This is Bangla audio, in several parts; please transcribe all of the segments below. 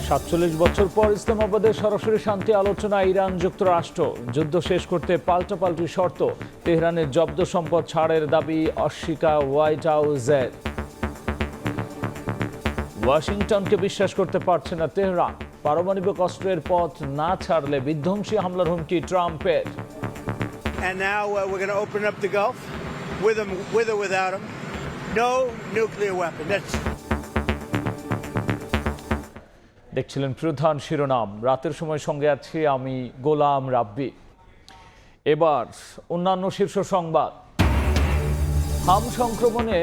৪৭ বছর পর ইসলামাবাদে সরাসরি শান্তি আলোচনা ইরান যুক্তরাষ্ট্র। যুদ্ধ শেষ করতে পাল্টাপাল্টি শর্ত। তেহরানের জব্দ সম্পদ ছাড়ের দাবি অস্বীকার হোয়াইট হাউসের। ওয়াশিংটনকে বিশ্বাস করতে পারছে না তেহরান। পারমাণবিক অস্ত্রের পথ না ছাড়লে বিধ্বংসী হামলার হুমকি ট্রাম্পের। And now we're going to open up the Gulf with or without them. No nuclear weapon. দেখছিলেন প্রধান শিরোনাম। রাতের সময় সঙ্গে আছি আমি গোলাম রাব্বি। এবার অন্যান্য শীর্ষ সংবাদ। হাম সংক্রমণে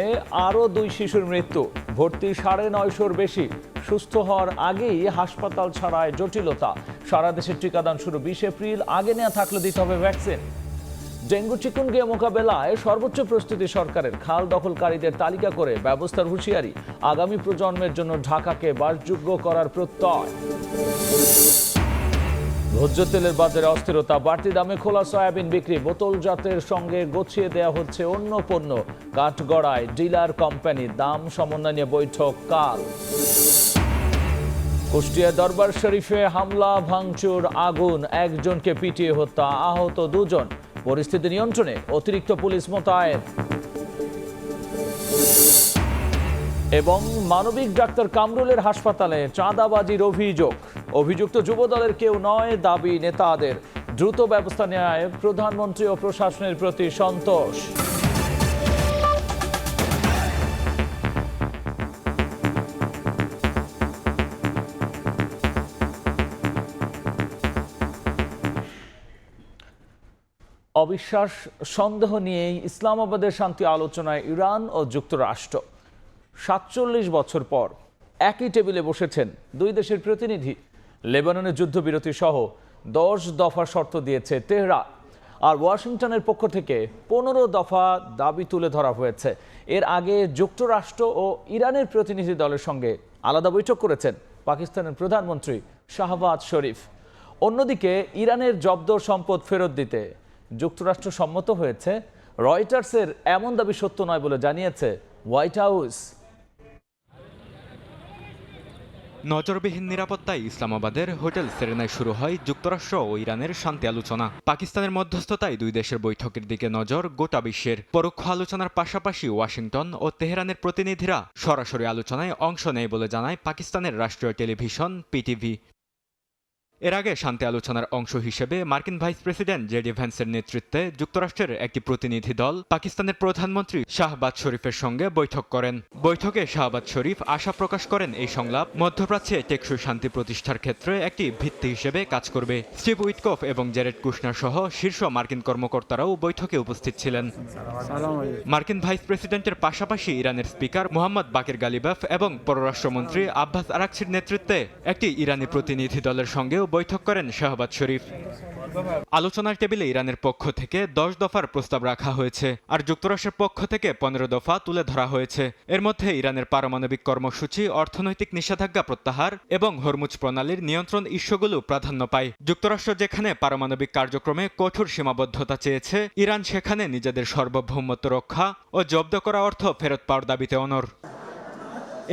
আরও 2 শিশুর মৃত্যু। ভর্তি 950-র বেশি। সুস্থ হওয়ার আগেই হাসপাতাল ছাড়ায় জটিলতা। সারা দেশে টিকাদান শুরু 20 এপ্রিল। আগে নেওয়া থাকলে দিতে হবে ভ্যাকসিন। ডেঙ্গু চিকুনগুনিয়া মোকাবেলায় সর্বোচ্চ প্রস্তুতি সরকারের। খাল দখলকারীদের তালিকা করে ব্যবস্থার হুঁশিয়ারি। আগামী প্রজন্মের জন্য ঢাকাকে বাসযোগ্য করার প্রত্যয়। ভোজ্য তেলের বাজারে অস্থিরতা। বাড়তি দামে খোলা সয়াবিন বিক্রি। বোতলজাতের সঙ্গে গছিয়ে দেওয়া হচ্ছে অন্য পণ্য। কাঠগড়ায় ডিলার কোম্পানি। দাম সমন্বয় নিয়ে বৈঠক কাল। কুষ্টিয়া দরবার শরীফে হামলা, ভাঙচুর, আগুন। একজনকে পিটিয়ে হত্যা, আহত 2 জন। পরিস্থিতি নিয়ন্ত্রণে অতিরিক্ত পুলিশ মোতায়েন। এবং মানবিক ডাক্তার কামরুলের হাসপাতালে চাঁদাবাজির অভিযোগ। অভিযুক্ত যুবদলের কেউ নয়, দাবি নেতাদের। দ্রুত ব্যবস্থা নেয় প্রধানমন্ত্রী ও প্রশাসনের প্রতি সন্তোষ। অবিশ্বাস সন্দেহ নিয়েই ইসলামাবাদের শান্তি আলোচনায় ইরান ও যুক্তরাষ্ট্র। ৪৭ বছর পর একই টেবিলে বসেছেন 2 দেশের প্রতিনিধি। লেবাননের যুদ্ধবিরতি সহ 10 দফা শর্ত দিয়েছে তেহরান। আর ওয়াশিংটনের পক্ষ থেকে 15 দফা দাবি তুলে ধরা হয়েছে। এর আগে যুক্তরাষ্ট্র ও ইরানের প্রতিনিধি দলের সঙ্গে আলাদা বৈঠক করেছেন পাকিস্তানের প্রধানমন্ত্রী শাহবাজ শরীফ। অন্যদিকে ইরানের জব্দ সম্পদ ফেরত দিতে যুক্তরাষ্ট্র সম্মত হয়েছে। রয়টার্সের এমন দাবি সত্য নয় বলে জানিয়েছে হোয়াইট হাউস। নজরবিহীন নিরাপত্তায় ইসলামাবাদের হোটেল সেরেনায় শুরু হয় যুক্তরাষ্ট্র ও ইরানের শান্তি আলোচনা। পাকিস্তানের মধ্যস্থতায় 2 দেশের বৈঠকের দিকে নজর গোটা বিশ্বের। পরোক্ষ আলোচনার পাশাপাশি ওয়াশিংটন ও তেহরানের প্রতিনিধিরা সরাসরি আলোচনায় অংশ নেয় বলে জানায় পাকিস্তানের রাষ্ট্রীয় টেলিভিশন পিটিভি। এর আগে শান্তি আলোচনার অংশ হিসেবে মার্কিন ভাইস প্রেসিডেন্ট জেডি ভ্যান্সের নেতৃত্বে যুক্তরাষ্ট্রের একটি প্রতিনিধি দল পাকিস্তানের প্রধানমন্ত্রী শাহবাজ শরীফের সঙ্গে বৈঠক করেন। বৈঠকে শাহবাজ শরীফ আশা প্রকাশ করেন এই সংলাপ মধ্যপ্রাচ্যে টেকসই শান্তি প্রতিষ্ঠার ক্ষেত্রে একটি ভিত্তি হিসেবে কাজ করবে। স্টিভ উইটকফ এবং জেরেড কুশনার সহ শীর্ষ মার্কিন কর্মকর্তারাও বৈঠকে উপস্থিত ছিলেন। মার্কিন ভাইস প্রেসিডেন্টের পাশাপাশি ইরানের স্পিকার মোহাম্মদ বাকির গালিবাফ এবং পররাষ্ট্রমন্ত্রী আব্বাস আরাকচির নেতৃত্বে একটি ইরানি প্রতিনিধি দলের সঙ্গেও বৈঠক করেন শাহবাজ শরীফ। আলোচনার টেবিলে ইরানের পক্ষ থেকে 10 দফার প্রস্তাব রাখা হয়েছে, আর যুক্তরাষ্ট্রের পক্ষ থেকে 15 দফা তুলে ধরা হয়েছে। এর মধ্যে ইরানের পারমাণবিক কর্মসূচি, অর্থনৈতিক নিষেধাজ্ঞা প্রত্যাহার এবং হরমুজ প্রণালীর নিয়ন্ত্রণ ইস্যুগুলো প্রাধান্য পায়। যুক্তরাষ্ট্র যেখানে পারমাণবিক কার্যক্রমে কঠোর সীমাবদ্ধতা চেয়েছে, ইরান সেখানে নিজেদের সার্বভৌমত্ব রক্ষা ও জব্দ করা অর্থ ফেরত পাওয়ার দাবিতে অনড়।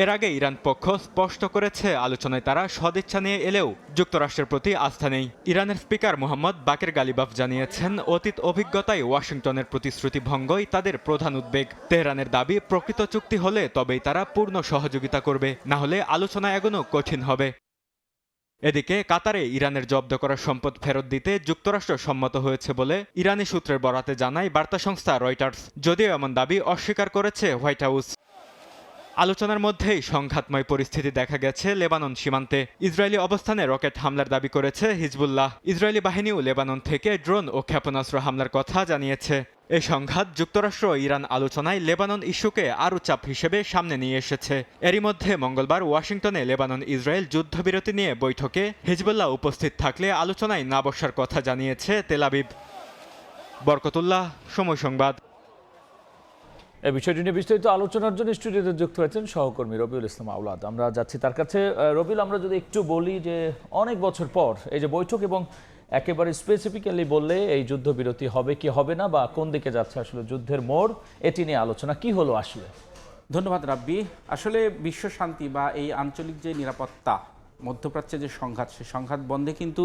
এর আগে ইরান পক্ষ স্পষ্ট করেছে আলোচনায় তারা সদিচ্ছা নিয়ে এলেও যুক্তরাষ্ট্রের প্রতি আস্থা নেই। ইরানের স্পিকার মোহাম্মদ বাকির গালিবাফ জানিয়েছেন, অতীত অভিজ্ঞতায় ওয়াশিংটনের প্রতিশ্রুতি ভঙ্গই তাদের প্রধান উদ্বেগ। তেহরানের দাবি প্রকৃত চুক্তি হলে তবেই তারা পূর্ণ সহযোগিতা করবে, না হলে আলোচনা এগোনো কঠিন হবে। এদিকে কাতারে ইরানের জব্দ করা সম্পদ ফেরত দিতে যুক্তরাষ্ট্র সম্মত হয়েছে বলে ইরানি সূত্রের বরাতে জানায় বার্তা সংস্থা রয়টার্স, যদিও এমন দাবি অস্বীকার করেছে হোয়াইট হাউস। আলোচনার মধ্যেই সংঘাতময় পরিস্থিতি দেখা গেছে লেবানন সীমান্তে। ইসরায়েলি অবস্থানে রকেট হামলার দাবি করেছে হিজবুল্লাহ। ইসরায়েলি বাহিনীও লেবানন থেকে ড্রোন ও ক্ষেপণাস্ত্র হামলার কথা জানিয়েছে। এই সংঘাত যুক্তরাষ্ট্র ও ইরান আলোচনায় লেবানন ইস্যুকে আরও চাপ হিসেবে সামনে নিয়ে এসেছে। এরই মধ্যে মঙ্গলবার ওয়াশিংটনে লেবানন ইসরায়েল যুদ্ধবিরতি নিয়ে বৈঠকে হিজবুল্লাহ উপস্থিত থাকলে আলোচনায় না বসার কথা জানিয়েছে তেল আবিব। বরকতুল্লাহ, সময় সংবাদ। এই বিষয়টি নিয়ে বিস্তারিত আলোচনার জন্য স্টুডিওতে যুক্ত হয়েছেন সহকর্মী রবিউল ইসলাম আওলাদ। আমরা যাচ্ছি তার কাছে। রবিউল, আমরা যদি একটু বলি যে অনেক বছর পর এই যে বৈঠক, এবং একেবারে স্পেসিফিক্যালি বললে এই যুদ্ধবিরতি হবে কি হবে না, বা কোন দিকে যাচ্ছে আসলে যুদ্ধের মোড়, এটি নিয়ে আলোচনা কি হলো আসলে? ধন্যবাদ রাব্বি। আসলে বিশ্ব শান্তি বা এই আঞ্চলিক যে নিরাপত্তা, মধ্যপ্রাচ্যে যে সংঘাত, সেই সংঘাত বন্ধে কিন্তু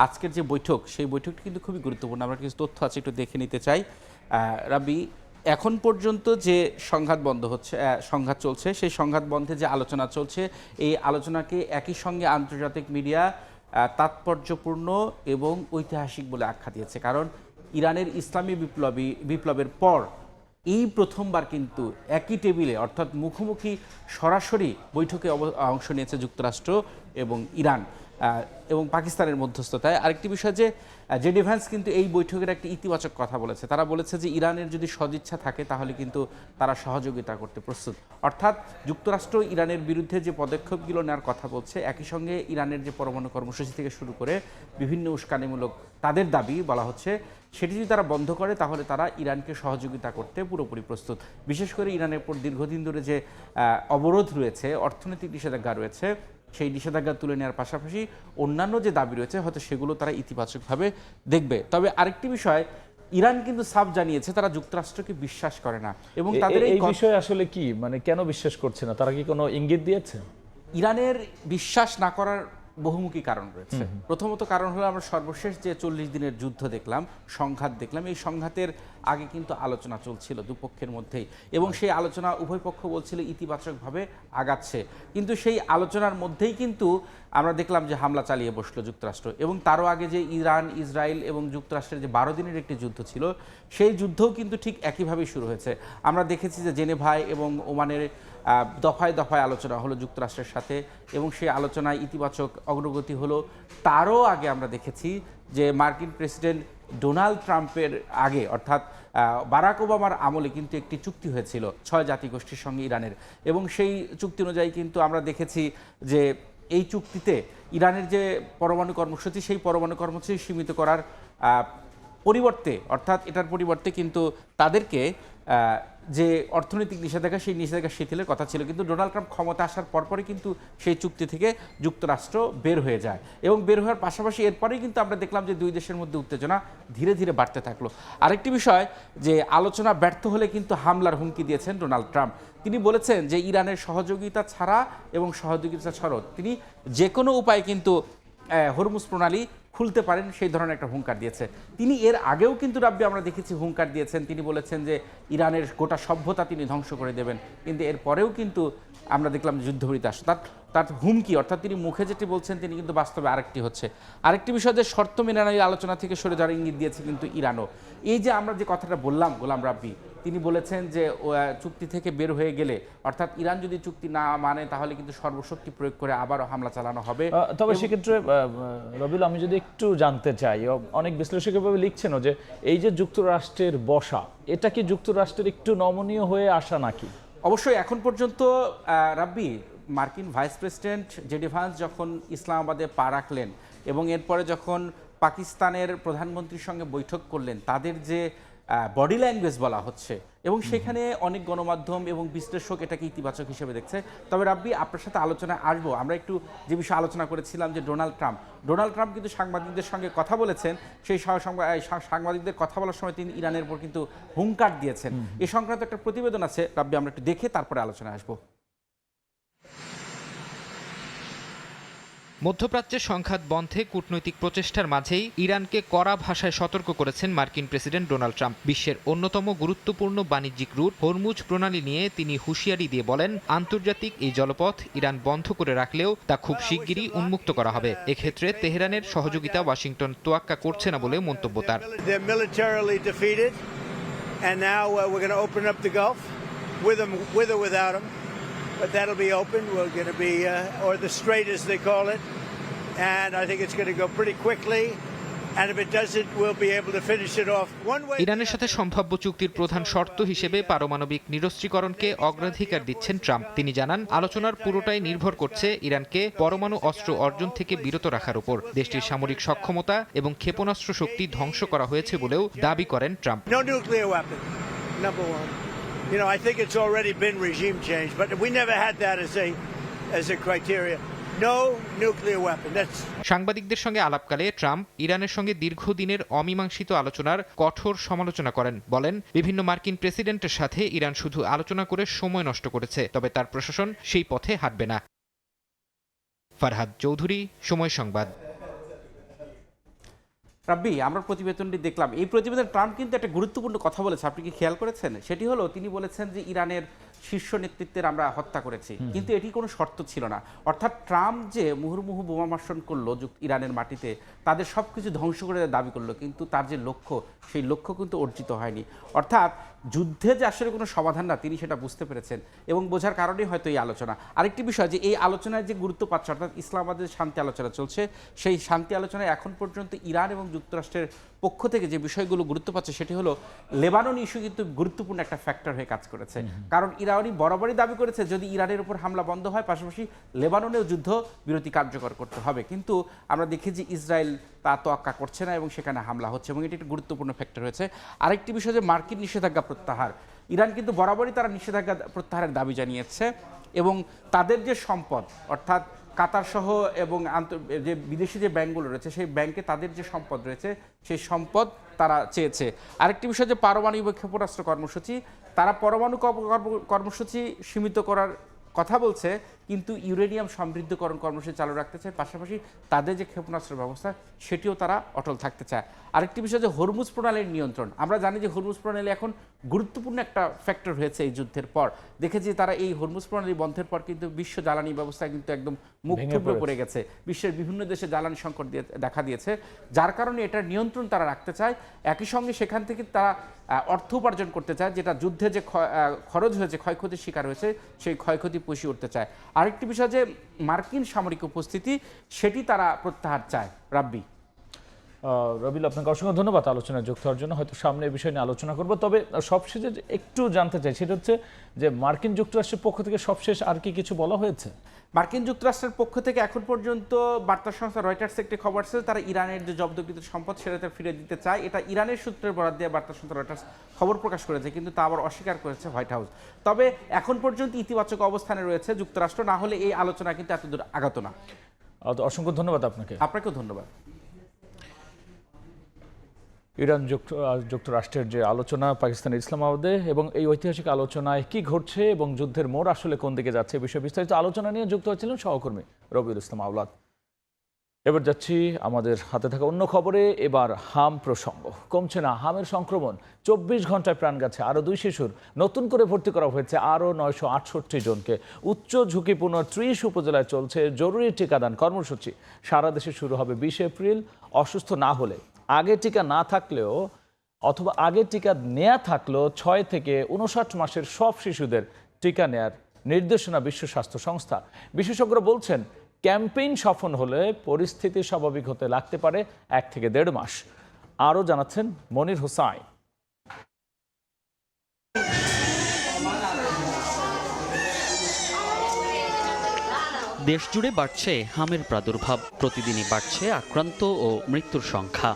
আজকের যে বৈঠক, সেই বৈঠকটি কিন্তু খুবই গুরুত্বপূর্ণ। আমরা কিছু তথ্য আছে একটু দেখে নিতে চাই। রাবি, এখন পর্যন্ত যে সংঘাত বন্ধ হচ্ছে, সংঘাত চলছে, সেই সংঘাত বন্ধে যে আলোচনা চলছে, এই আলোচনাকে একই সঙ্গে আন্তর্জাতিক মিডিয়া তাৎপর্যপূর্ণ এবং ঐতিহাসিক বলে আখ্যা দিয়েছে। কারণ ইরানের ইসলামী বিপ্লবের পর এই প্রথমবার কিন্তু একই টেবিলে, অর্থাৎ মুখোমুখি সরাসরি বৈঠকে অংশ নিয়েছে যুক্তরাষ্ট্র এবং ইরান এবং পাকিস্তানের মধ্যস্থতায়। আরেকটি বিষয় যে জেডি ভ্যান্স কিন্তু এই বৈঠকের একটি ইতিবাচক কথা বলেছে। তারা বলেছে যে ইরানের যদি সদিচ্ছা থাকে তাহলে কিন্তু তারা সহযোগিতা করতে প্রস্তুত। অর্থাৎ যুক্তরাষ্ট্র ইরানের বিরুদ্ধে যে পদক্ষেপগুলো নেওয়ার কথা বলছে, একই সঙ্গে ইরানের যে পরমাণু কর্মসূচি থেকে শুরু করে বিভিন্ন উস্কানিমূলক তাদের দাবি বলা হচ্ছে, সেটি যদি তারা বন্ধ করে তাহলে তারা ইরানকে সহযোগিতা করতে পুরোপুরি প্রস্তুত। বিশেষ করে ইরানের উপর দীর্ঘদিন ধরে যে অবরোধ রয়েছে, অর্থনৈতিক নিষেধাজ্ঞা রয়েছে, সেই নিষেধাজ্ঞা তুলে নেওয়ার পাশাপাশি অন্যান্য যে দাবি রয়েছে হয়তো সেগুলো তারা ইতিবাচকভাবে দেখবে। তবে আরেকটি বিষয়, ইরান কিন্তু সাফ জানিয়েছে তারা যুক্তরাষ্ট্রকে বিশ্বাস করে না এবং তাদের এই বিষয়ে আসলে কি, মানে কেন বিশ্বাস করছে না? তারা কি কোনো ইঙ্গিত দিয়েছে? ইরানের বিশ্বাস না করার বহুমুখী কারণ রয়েছে। প্রথমত কারণ হলো আমরা সর্বশেষ যে 40 দিনের যুদ্ধ দেখলাম, সংঘাত দেখলাম, এই সংঘাতের আগে কিন্তু আলোচনা চলছিল দুপক্ষের মধ্যেই এবং সেই আলোচনা উভয় পক্ষ বলছিল ইতিবাচকভাবে আগাচ্ছে। কিন্তু সেই আলোচনার মধ্যেই কিন্তু আমরা দেখলাম যে হামলা চালিয়ে বসলো যুক্তরাষ্ট্র এবং তারও আগে যে ইরান, ইসরায়েল এবং যুক্তরাষ্ট্রের যে 12 দিনের একটি যুদ্ধ ছিল, সেই যুদ্ধও কিন্তু ঠিক একইভাবেই শুরু হয়েছে। আমরা দেখেছি যে জেনেভায় এবং ওমানের দফায় দফায় আলোচনা হলো যুক্তরাষ্ট্রের সাথে এবং সেই আলোচনায় ইতিবাচক অগ্রগতি হলো। তারও আগে আমরা দেখেছি যে মার্কিন প্রেসিডেন্ট ডোনাল্ড ট্রাম্পের আগে, অর্থাৎ বারাক ওবামার আমলে কিন্তু একটি চুক্তি হয়েছিল 6 জাতিগোষ্ঠীর সঙ্গে ইরানের এবং সেই চুক্তি অনুযায়ী কিন্তু আমরা দেখেছি যে এই চুক্তিতে ইরানের যে পরমাণু কর্মসূচি, সেই পরমাণু কর্মসূচি সীমিত করার পরিবর্তে, অর্থাৎ এটার পরিবর্তে কিন্তু তাদেরকে যে অর্থনৈতিক নিষেধাজ্ঞা, সেই নিষেধাজ্ঞা শিথিলের কথা ছিল। কিন্তু ডোনাল্ড ট্রাম্প ক্ষমতা আসার পরপরই কিন্তু সেই চুক্তি থেকে যুক্তরাষ্ট্র বের হয়ে যায় এবং বের হওয়ার পাশাপাশি এরপরেই কিন্তু আমরা দেখলাম যে দুই দেশের মধ্যে উত্তেজনা ধীরে ধীরে বাড়তে থাকলো। আরেকটি বিষয় যে আলোচনা ব্যর্থ হলে কিন্তু হামলার হুমকি দিয়েছেন ডোনাল্ড ট্রাম্প। তিনি বলেছেন যে ইরানের সহযোগিতা ছাড়া এবং সহযোগিতা ছাড়াও তিনি যে কোনো উপায়ে কিন্তু হরমুজ প্রণালী খুলতে পারেন, সেই ধরনের একটা হুঙ্কার দিয়েছে। তিনি এর আগেও কিন্তু রাব্বি আমরা দেখেছি হুঙ্কার দিয়েছেন। তিনি বলেছেন যে ইরানের গোটা সভ্যতা তিনি ধ্বংস করে দেবেন, কিন্তু এর পরেও কিন্তু আমরা দেখলাম যুদ্ধবিরতি আসছে। তার হুমকি, অর্থাৎ তিনি মুখে যেটি বলছেন তিনি কিন্তু বাস্তবে আরেকটি হচ্ছে। আরেকটি বিষয় যে শর্ত মেনে আলোচনা থেকে সরে যাওয়ার ইঙ্গিত দিয়েছে কিন্তু ইরানও। এই যে আমরা যে কথাটা বললাম গোলাম রাব্বি, তিনি বলেছেন যে চুক্তি থেকে বের হয়ে গেলে, অর্থাৎ ইরান যদি চুক্তি না মানে তাহলে কিন্তু সর্বশক্তি প্রয়োগ করে আবারও হামলা চালানো হবে। তবে সেক্ষেত্রে রবিউল, আমি যদি একটু জানতে চাই, অনেক বিশ্লেষক এভাবে লিখছেন যে এই যে যুক্তরাষ্ট্রের বসা, এটা কি যুক্তরাষ্ট্রের একটু নমনীয় হয়ে আসা নাকি? অবশ্যই এখন পর্যন্ত রাব্বি, মার্কিন ভাইস প্রেসিডেন্ট জেডি ভ্যান্স যখন ইসলামাবাদে পা রাখলেন এবং এরপরে যখন পাকিস্তানের প্রধানমন্ত্রীর সঙ্গে বৈঠক করলেন, তাদের যে বডি ল্যাঙ্গুয়েজ বলা হচ্ছে এবং সেখানে অনেক গণমাধ্যম এবং বিশ্লেষক এটাকে ইতিবাচক হিসেবে দেখছে। তবে রাব্বি, আপনার সাথে আলোচনায় আসবো, আমরা একটু যে বিষয়ে আলোচনা করেছিলাম যে ডোনাল্ড ট্রাম্প কিন্তু সাংবাদিকদের সঙ্গে কথা বলেছেন। সেই সাংবাদিকদের কথা বলার সময় তিনি ইরানের উপর কিন্তু হুঙ্কার দিয়েছেন। এ সংক্রান্ত একটা প্রতিবেদন আছে রাব্বি, আমরা একটু দেখে তারপরে আলোচনায় আসবো। মধ্যপ্রাচ্যের সংঘাত বন্ধে কূটনৈতিক প্রচেষ্টার মাঝেই ইরানকে কড়া ভাষায় সতর্ক করেছেন মার্কিন প্রেসিডেন্ট ডোনাল্ড ট্রাম্প। বিশ্বের অন্যতম গুরুত্বপূর্ণ বাণিজ্যিক রুট হরমুজ প্রণালী নিয়ে তিনি হুঁশিয়ারি দিয়ে বলেন, আন্তর্জাতিক এই জলপথ ইরান বন্ধ করে রাখলেও তা খুব শিগগিরই উন্মুক্ত করা হবে। এক্ষেত্রে তেহরানের সহযোগিতা ওয়াশিংটন তোয়াক্কা করছে না বলে মন্তব্য তার। But that'll be open. We're going to be, or the strait as they call it, and I think it's going to go pretty quickly. And if it doesn't, we'll be able to finish it off one way. ইরানের সাথে সম্ভাব্য চুক্তির প্রধান শর্ত হিসেবে পারমাণবিক নিরস্ত্রীকরণকে অগ্রাধিকার দিচ্ছেন ট্রাম্প। তিনি জানান, আলোচনার পুরোটাই নির্ভর করছে ইরানকে পরমাণু অস্ত্র অর্জন থেকে বিরত রাখার উপর। দেশটির সামরিক সক্ষমতা এবং ক্ষেপণাস্ত্র শক্তি ধ্বংস করা হয়েছে বলেও দাবি করেন Trump. No nuclear weapon, number one. You know, I think it's already been regime change, but we never had that as a criteria. No nuclear weapon. That's সাংবাদিকদের সঙ্গে আলাপকালে ট্রাম্প ইরানের সঙ্গে দীর্ঘদিনের অমীমাংসিত আলোচনার কঠোর সমালোচনা করেন। বলেন, বিভিন্ন মার্কিন প্রেসিডেন্টের সাথে ইরান শুধু আলোচনা করে সময় নষ্ট করেছে, তবে তার প্রশাসন সেই পথে হাঁটবে না। ফারহাদ চৌধুরী, সময় সংবাদ। রাব্বি, আমরা প্রতিবেদনটি দেখলাম। এই প্রতিবেদন ট্রাম্প কিন্তু একটা গুরুত্বপূর্ণ কথা বলেছে, আপনি কি খেয়াল করেছেন? সেটি হলো তিনি বলেছেন যে ইরানের শীর্ষ নেতৃত্বের আমরা হত্যা করেছি, কিন্তু এটি কোনো শর্ত ছিল না। অর্থাৎ ট্রাম্প যে মুহুর্মুহু বোমাবর্ষণ করলো ইরানের মাটিতে, তাদের সব কিছু ধ্বংস করে দাবি করলো, কিন্তু তার যে লক্ষ্য, সেই লক্ষ্য কিন্তু অর্জিত হয়নি। অর্থাৎ যুদ্ধে যে আসলে কোনো সমাধান না, তিনি সেটা বুঝতে পেরেছেন এবং বোঝার কারণেই হয়তো এই আলোচনা। আরেকটি বিষয়, যে এই আলোচনায় যে গুরুত্ব পাচ্ছে, অর্থাৎ ইসলামাবাদের শান্তি আলোচনা চলছে, সেই শান্তি আলোচনায় এখন পর্যন্ত ইরান এবং যুক্তরাষ্ট্রের পক্ষ থেকে যে বিষয়গুলো গুরুত্ব পাচ্ছে, সেটি হলো লেবানন ইস্যু কিন্তু গুরুত্বপূর্ণ একটা ফ্যাক্টর হয়ে কাজ করেছে। কারণ ইরানি বরাবরই দাবি করেছে যদি ইরানের উপর হামলা বন্ধ হয়, পাশাপাশি লেবাননেও যুদ্ধ বিরতি কার্যকর করতে হবে। কিন্তু আমরা দেখি যে ইসরায়েল তা তোয়াক্কা করছে না এবং সেখানে হামলা হচ্ছে, এবং এটি একটি গুরুত্বপূর্ণ ফ্যাক্টর হয়েছে। আরেকটি বিষয়, যে মার্কিন নিষেধাজ্ঞা প্রত্যাহার। ইরান কিন্তু বরাবরই তারা নিষেধাজ্ঞা প্রত্যাহারের দাবি জানিয়েছে এবং তাদের যে সম্পদ, অর্থাৎ কাতার সহ এবং যে বিদেশি যে ব্যাংকগুলো রয়েছে, সেই ব্যাংকে তাদের যে সম্পদ রয়েছে, সেই সম্পদ তারা চেয়েছে। আরেকটি বিষয়, যে পারমাণবিক ক্ষেপণাস্ত্র কর্মসূচি, তারা পরমাণু কর্মসূচি সীমিত করার কথা বলছে, কিন্তু ইউরেনিয়াম সমৃদ্ধকরণ কর্মসূচি চালু রাখতে চায়, পাশাপাশি তাদের যে ক্ষেপণাস্ত্র ব্যবস্থা, সেটিও তারা অটল থাকতে চায়। আরেকটি বিষয়, যে হরমুজ প্রণালীর নিয়ন্ত্রণ। আমরা জানি যে হরমুজ প্রণালী এখন গুরুত্বপূর্ণ একটা ফ্যাক্টর হয়েছে এই যুদ্ধের পর। দেখেছি তারা এই হরমুজ প্রণালী বন্ধের পর কিন্তু বিশ্ব জ্বালানি ব্যবস্থা কিন্তু একদম মুখ থুবড়ে পড়ে গেছে। বিশ্বের বিভিন্ন দেশে জ্বালানি সংকট দেখা দিয়েছে, যার কারণে এটার নিয়ন্ত্রণ তারা রাখতে চায়। একই সঙ্গে সেখান থেকে তারা অর্থ উপার্জন করতে চায়, যেটা যুদ্ধে যে খরচ হয়েছে, ক্ষয়ক্ষতির শিকার হয়েছে, সেই ক্ষয়ক্ষতি পুষিয়ে উঠতে চায়। আরেকটি বিষয়, যে মার্কিন সামরিক উপস্থিতি, সেটি তারা প্রত্যাহার চায়। রাব্বি, রবিল, আপনাকে অসংখ্য ধন্যবাদ আলোচনায় যুক্ত হওয়ার জন্য। হয়তো সামনে এই বিষয় নিয়ে আলোচনা করবো। তবে সবশেষে একটু জানতে চাই, সেটা হচ্ছে যে মার্কিন যুক্তরাষ্ট্রের পক্ষ থেকে সবশেষ আর কি কিছু বলা হয়েছে? মার্কিন যুক্তরাষ্ট্রের পক্ষ থেকে এখন পর্যন্ত বার্তা সংস্থা রয়টার্স একটি খবর আছে, তারা ইরানের যে জব্দকৃত সম্পদ সেটাতে ফিরে দিতে চায়। এটা ইরানের সূত্রের বরাত দিয়ে বার্তা সংস্থা রয়টার্স খবর প্রকাশ করেছে, কিন্তু তা আবার অস্বীকার করেছে হোয়াইট হাউস। তবে এখন পর্যন্ত ইতিবাচক অবস্থানে রয়েছে যুক্তরাষ্ট্র, না হলে এই আলোচনা কিন্তু এতদূর আগাতো না। অসংখ্য ধন্যবাদ আপনাকে। আপনাকেও ধন্যবাদ। ইরান যুক্তরাষ্ট্রের যে আলোচনা পাকিস্তানের ইসলামাবাদে, এবং এই ঐতিহাসিক আলোচনায় কি ঘটছে এবং যুদ্ধের মোড় আসলে কোন দিকে যাচ্ছে, এই বিষয়ে বিস্তারিত আলোচনা নিয়ে যুক্ত হচ্ছিলেন সহকর্মী রবিউল ইসলাম আওলাদ। এবার যাচ্ছি আমাদের হাতে থাকা অন্য খবরে। এবার হাম প্রসঙ্গ। কমছে না হামের সংক্রমণ, 24 ঘন্টায় প্রাণ গেছে আরও 2 শিশুর। নতুন করে ভর্তি করা হয়েছে আরও 968 জনকে। উচ্চ ঝুঁকিপূর্ণ 30 উপজেলায় চলছে জরুরি টিকাদান কর্মসূচি। সারা দেশে শুরু হবে 20 এপ্রিল। অসুস্থ না হলে, আগে টিকা না থাকলেও অথবা আগে টিকা নেওয়া থাকলেও 6 থেকে 59 মাসের সব শিশুদের টিকা নেয়ার নির্দেশনা বিশ্ব স্বাস্থ্য সংস্থা। বিশেষজ্ঞরা বলছেন, ক্যাম্পেইন সফল হলে পরিস্থিতি স্বাভাবিক হতে লাগতে পারে 1 থেকে 1.5 মাস। আরও জানাচ্ছেন মনির হোসাইন। দেশজুড়ে বাড়ছে হামের প্রাদুর্ভাব, প্রতিদিনই বাড়ছে আক্রান্ত ও মৃত্যুর সংখ্যা।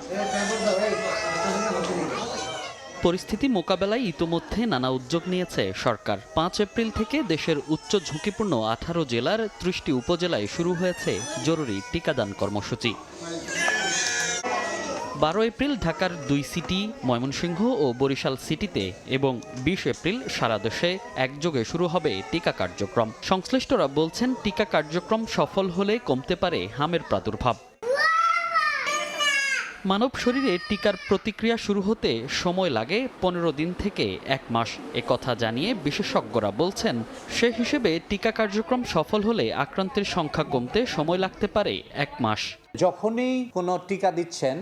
পরিস্থিতি মোকাবেলায় ইতোমধ্যে নানা উদ্যোগ নিয়েছে সরকার। 5 এপ্রিল থেকে দেশের উচ্চ ঝুঁকিপূর্ণ 18 জেলার 30টি উপজেলায় শুরু হয়েছে জরুরি টিকাদান কর্মসূচি। 12 এপ্রিল ঢাকার 2 সিটি, ময়মনসিংহ ও বরিশাল সিটিতে এবং 20 এপ্রিল সারা দেশে একযোগে শুরু হবে টিকা কার্যক্রম। সংশ্লিষ্টরা বলছেন, টিকা কার্যক্রম সফল হলে কমতে পারে হামের প্রাদুর্ভাব। মানব শরীরে টিকার প্রতিক্রিয়া শুরু হতে সময় লাগে 15 দিন থেকে 1 মাস। একথা জানিয়ে বিশেষজ্ঞরা বলছেন, সে হিসেবে টিকা কার্যক্রম সফল হলে আক্রান্তের সংখ্যা কমতে সময় লাগতে পারে 1 মাস। যখনই কোনো টিকা দিচ্ছেন,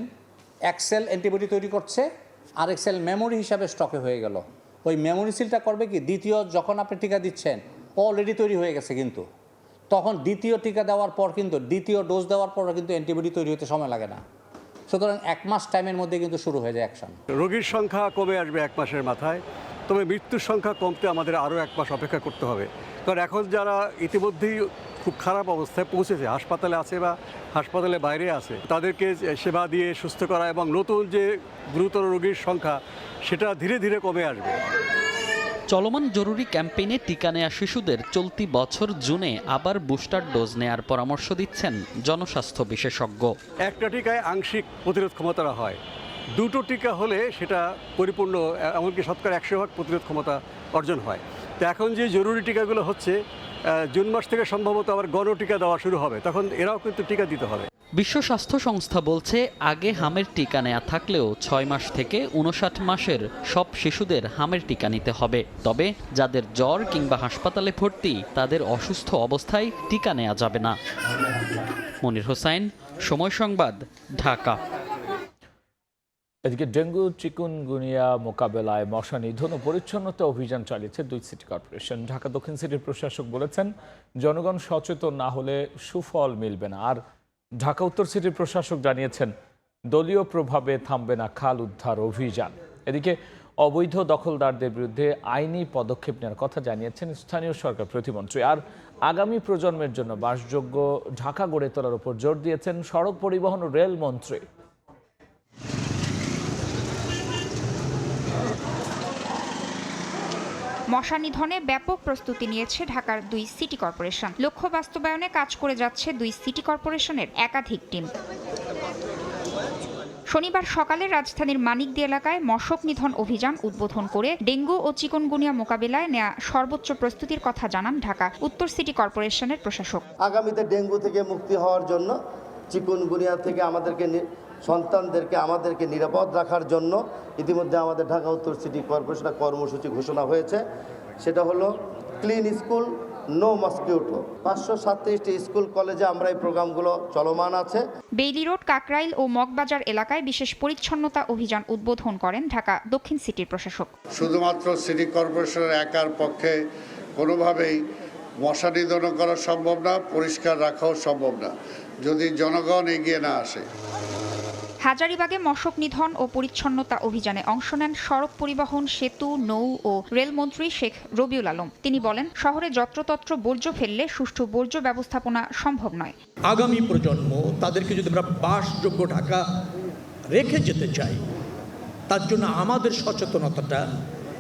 এক সেল অ্যান্টিবডি তৈরি করছে, আরেক সেল মেমোরি হিসাবে স্টকে হয়ে গেল। ওই মেমোরি সিলটা করবে কি, দ্বিতীয় যখন আপনি টিকা দিচ্ছেন অলরেডি তৈরি হয়ে গেছে, কিন্তু তখন দ্বিতীয় টিকা দেওয়ার পর কিন্তু দ্বিতীয় ডোজ দেওয়ার পর কিন্তু অ্যান্টিবডি তৈরি হতে সময় লাগে না। সুতরাং 1 মাস টাইমের মধ্যে কিন্তু শুরু হয়ে যায় অ্যাকশন। রোগীর সংখ্যা কমে আসবে 1 মাসের মাথায়, তবে মৃত্যুর সংখ্যা কমতে আমাদের আরও 1 মাস অপেক্ষা করতে হবে। কারণ এখন যারা ইতিমধ্যেই খুব খারাপ অবস্থায় পৌঁছেছে, হাসপাতালে আছে বা হাসপাতালে বাইরে আছে, তাদেরকে সেবা দিয়ে সুস্থ করা এবং নতুন যে গুরুতর রোগীর সংখ্যা, সেটা ধীরে ধীরে কমে আসবে। চলমান জরুরি ক্যাম্পেইনে টিকা নেয়া শিশুদের চলতি বছর জুনে আবার বুস্টার ডোজ নেয়ার পরামর্শ দিচ্ছেন জনস্বাস্থ্য বিশেষজ্ঞ। একটা টিকায় আংশিক প্রতিরোধ ক্ষমতা হয়, 2টো টিকা হলে সেটা পরিপূর্ণ, এমনকি শতকরা 100% প্রতিরোধ ক্ষমতা অর্জন হয়। তো এখন যে জরুরি টিকাগুলো হচ্ছে, জুন মাস থেকে সম্ভবত আবার গণটিকা দেওয়া শুরু হবে, তখন এরাও কিন্তু টিকা দিতে হবে। বিশ্ব স্বাস্থ্য সংস্থা বলছে আগে হামের টিকা নেওয়া থাকলেও 6 মাস থেকে 59 মাসের সব শিশুদের হামের টিকা নিতে হবে। তবে যাদের জ্বর কিংবা হাসপাতালে ভর্তি তাদের অসুস্থ অবস্থায় টিকা নেওয়া যাবে না। মনির হোসাইন, সময় সংবাদ, ঢাকা। এদিকে ডেঙ্গু চিকুনগুনিয়া মোকাবেলায় মশা নিধন ও পরিচ্ছন্নতা অভিযান চালিয়েছে 2 সিটি কর্পোরেশন। ঢাকা দক্ষিণ সিটির প্রশাসক বলেছেন, জনগণ সচেতন না হলে সুফল মিলবে না। আর ঢাকা উত্তর সিটির প্রশাসক জানিয়েছেন, দলীয় প্রভাবে থামবে না খাল উদ্ধার অভিযান। এদিকে অবৈধ দখলদারদের বিরুদ্ধে আইনি পদক্ষেপ নেওয়ার কথা জানিয়েছেন স্থানীয় সরকার প্রতিমন্ত্রী। আর আগামী প্রজন্মের জন্য বাসযোগ্য ঢাকা গড়ে তোলার উপর জোর দিয়েছেন সড়ক পরিবহন ও রেল মন্ত্রী। মশা নিধনে ব্যাপক প্রস্তুতি নিয়েছে ঢাকার 2 সিটি কর্পোরেশন। লক্ষ্য বাস্তবায়নে কাজ করে যাচ্ছে 2 সিটি কর্পোরেশনের একাধিক টিম। শনিবার সকালে রাজধানীর মানিকদি এলাকায় মশক নিধন অভিযান উদ্বোধন করে ডেঙ্গু ও চিকুনগুনিয়া মোকাবিলায় নেওয়া সর্বোচ্চ প্রস্তুতির কথা জানান ঢাকা উত্তর সিটি কর্পোরেশনের প্রশাসক। আগামীতে ডেঙ্গু থেকে মুক্তি হওয়ার জন্য, চিকুনগুনিয়া থেকে সন্তানদেরকে আমাদেরকে নিরাপদ রাখার জন্য ইতিমধ্যে আমাদের ঢাকা উত্তর সিটি কর্পোরেশনের কর্মসূচি ঘোষণা হয়েছে। সেটা হলো ক্লিন স্কুল, নো মসকিউটো। 537টি স্কুল কলেজে আমরা এই প্রোগ্রামগুলো চলমান আছে। বেইলি রোড, কাকরাইল ও মগবাজার এলাকায় বিশেষ পরিচ্ছন্নতা অভিযান উদ্বোধন করেন ঢাকা দক্ষিণ সিটির প্রশাসক। শুধুমাত্র সিটি কর্পোরেশনের একার পক্ষে কোনোভাবেই মশা নিধন করা সম্ভব না, পরিষ্কার রাখাও সম্ভব না যদি জনগণ এগিয়ে না আসে। হাজারীবাগে মশক নিধন ও পরিচ্ছন্নতা অভিযানে অংশ নেন সড়ক পরিবহন, সেতু, নৌ ও রেলমন্ত্রী শেখ রবিউল আলম। তিনি বলেন, শহরে যত্রতত্র বর্জ্য ফেললে সুষ্ঠু বর্জ্য ব্যবস্থাপনা সম্ভব নয়। আগামী প্রজন্ম তাদেরকে যদি আমরা বাসযোগ্য ঢাকা রেখে যেতে চাই, তার জন্য আমাদের সচেতনতাটা,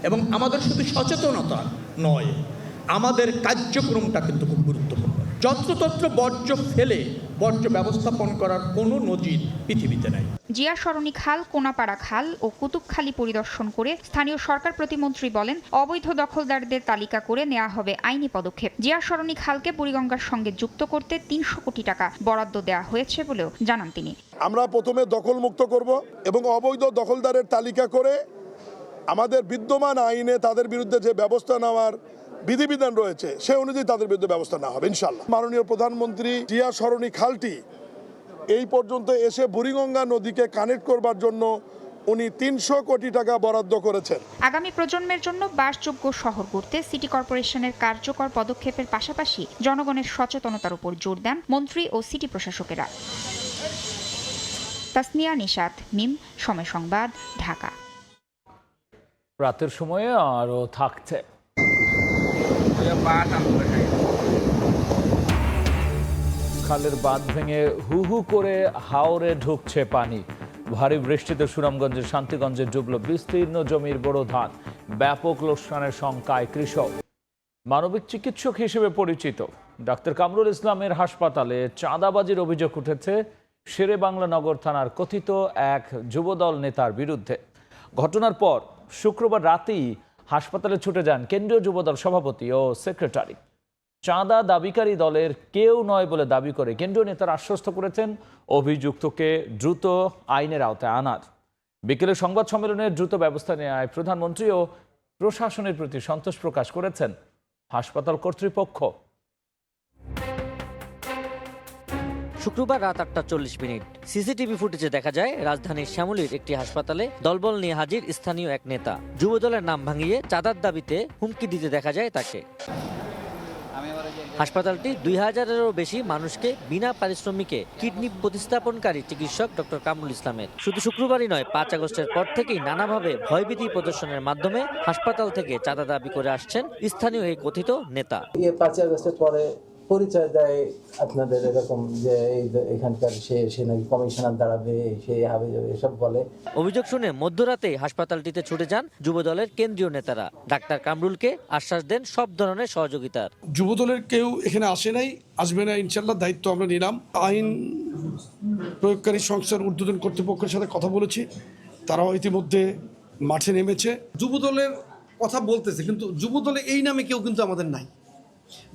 এবং আমাদের শুধু সচেতনতা নয়, আমাদের কার্যক্রমটা কিন্তু খুব গুরুত্বপূর্ণ। যত্রতত্র বর্জ্য ফেলে বর্জ্য ব্যবস্থাপন করার কোনো নজির পৃথিবীতে নাই। জিয়া সরণি খাল, কোনাপাড়া খাল ও কুতুবখালী পরিদর্শন করে স্থানীয় সরকার প্রতিমন্ত্রী বলেন, অবৈধ দখলদারদের তালিকা করে নেওয়া হবে আইনি পদক্ষেপ। জিয়া সরণি খালকে বুড়িগঙ্গার সঙ্গে যুক্ত করতে 300 কোটি টাকা বরাদ্দ দেওয়া হয়েছে বলেও জানান তিনি। আমরা প্রথমে দখলমুক্ত করব এবং অবৈধ দখলদারের তালিকা করে আমাদের বিদ্যমান আইনে তাদের বিরুদ্ধে যে ব্যবস্থা নেওয়ার বিধিবিধান রয়েছে সে অনুযায়ী তাদের বিরুদ্ধে ব্যবস্থা নেওয়া হবে ইনশাআল্লাহ। মাননীয় প্রধানমন্ত্রী জিয়া সরণি খালটি এই পর্যন্ত এসে বুড়িগঙ্গা নদীকে কানেক্ট করবার জন্য উনি 300 কোটি টাকা বরাদ্দ করেছেন। আগামী প্রজন্মের জন্য বাসযোগ্য শহর গড়তে সিটি কর্পোরেশনের কার্যকর পদক্ষেপের পাশাপাশি জনগণের সচেতনতার উপর জোর দেন মন্ত্রী ও সিটি প্রশাসকেরা। তাসনিয়া নিশাত, মিম, সময় সংবাদ, ঢাকা। রাতের সময়ে আরও থাকছে। খালের বাঁধ ভেঙে হু হু করে হাওরে ঢুকছে পানি। ভারী বৃষ্টিতে সুনামগঞ্জের শান্তিগঞ্জে ডুবল বিস্তীর্ণ জমির বড় ধান। ব্যাপক লোকসানের শঙ্কায় কৃষক। মানবিক চিকিৎসক হিসেবে পরিচিত ডাক্তার কামরুল ইসলামের হাসপাতালে চাঁদাবাজির অভিযোগ উঠেছে শেরেবাংলা নগর থানার কথিত এক যুবদল নেতার বিরুদ্ধে। ঘটনার পর শুক্রবার রাতেই হাসপাতালে ছুটে যান কেন্দ্রীয় যুবদল সভাপতি ও সেক্রেটারি। চাঁদা দাবিকারী দলের কেউ নয় বলে দাবি করে কেন্দ্রীয় নেতারা আশ্বস্ত করেছেন অভিযুক্তকে দ্রুত আইনের আওতায় আনার। বিকেলে সংবাদ সম্মেলনে দ্রুত ব্যবস্থা নেওয়ায় প্রধানমন্ত্রী ও প্রশাসনের প্রতি সন্তোষ প্রকাশ করেছেন হাসপাতাল কর্তৃপক্ষ। শুক্রবার রাত 8:40 সিসিটিভি ফুটেজে দেখা যায় রাজধানীর শ্যামলীর একটি হাসপাতালে দলবল নিয়ে হাজির স্থানীয় এক নেতা। যুবদলের নাম ভাঙিয়ে চাঁদার দাবিতে হুমকি দিতে দেখা যায় তাকে। হাসপাতালটি 2000-এরও বেশি মানুষকে বিনা পারিশ্রমিকে কিডনি প্রতিস্থাপনকারী চিকিৎসক ডক্টর কামরুল ইসলামের। শুধু শুক্রবারই নয়, 5 আগস্টের পর থেকেই নানাভাবে ভয়ভীতি প্রদর্শনের মাধ্যমে হাসপাতাল থেকে চাঁদা দাবি করে আসছেন স্থানীয় এই কথিত নেতা। 5 আগস্টের পরে পরিচয় দেয় আপনাদের এরকম যে এখানকার সে নাকি কমিশনার দাঁড়াবে, সে হবে এসব বলে। অভিযোগ শুনে মধ্যরাতে হাসপাতালটিতে ছুটে যান যুবদলের কেন্দ্রীয় নেতারা। ডাক্তার কামরুলকে আশ্বাস দেন সব ধরনের সহযোগিতার। যুবদলের কেউ এখানে আসে নাই, আসবে না ইনশাল্লাহ, দায়িত্ব আমরা নিলাম। আইন প্রয়োগকারী সংস্থার ঊর্ধ্বতন কর্তৃপক্ষের সাথে কথা বলেছি, তারাও ইতিমধ্যে মাঠে নেমেছে। যুবদলের কথা বলতেছে, কিন্তু যুবদলে এই নামে কেউ কিন্তু আমাদের নাই।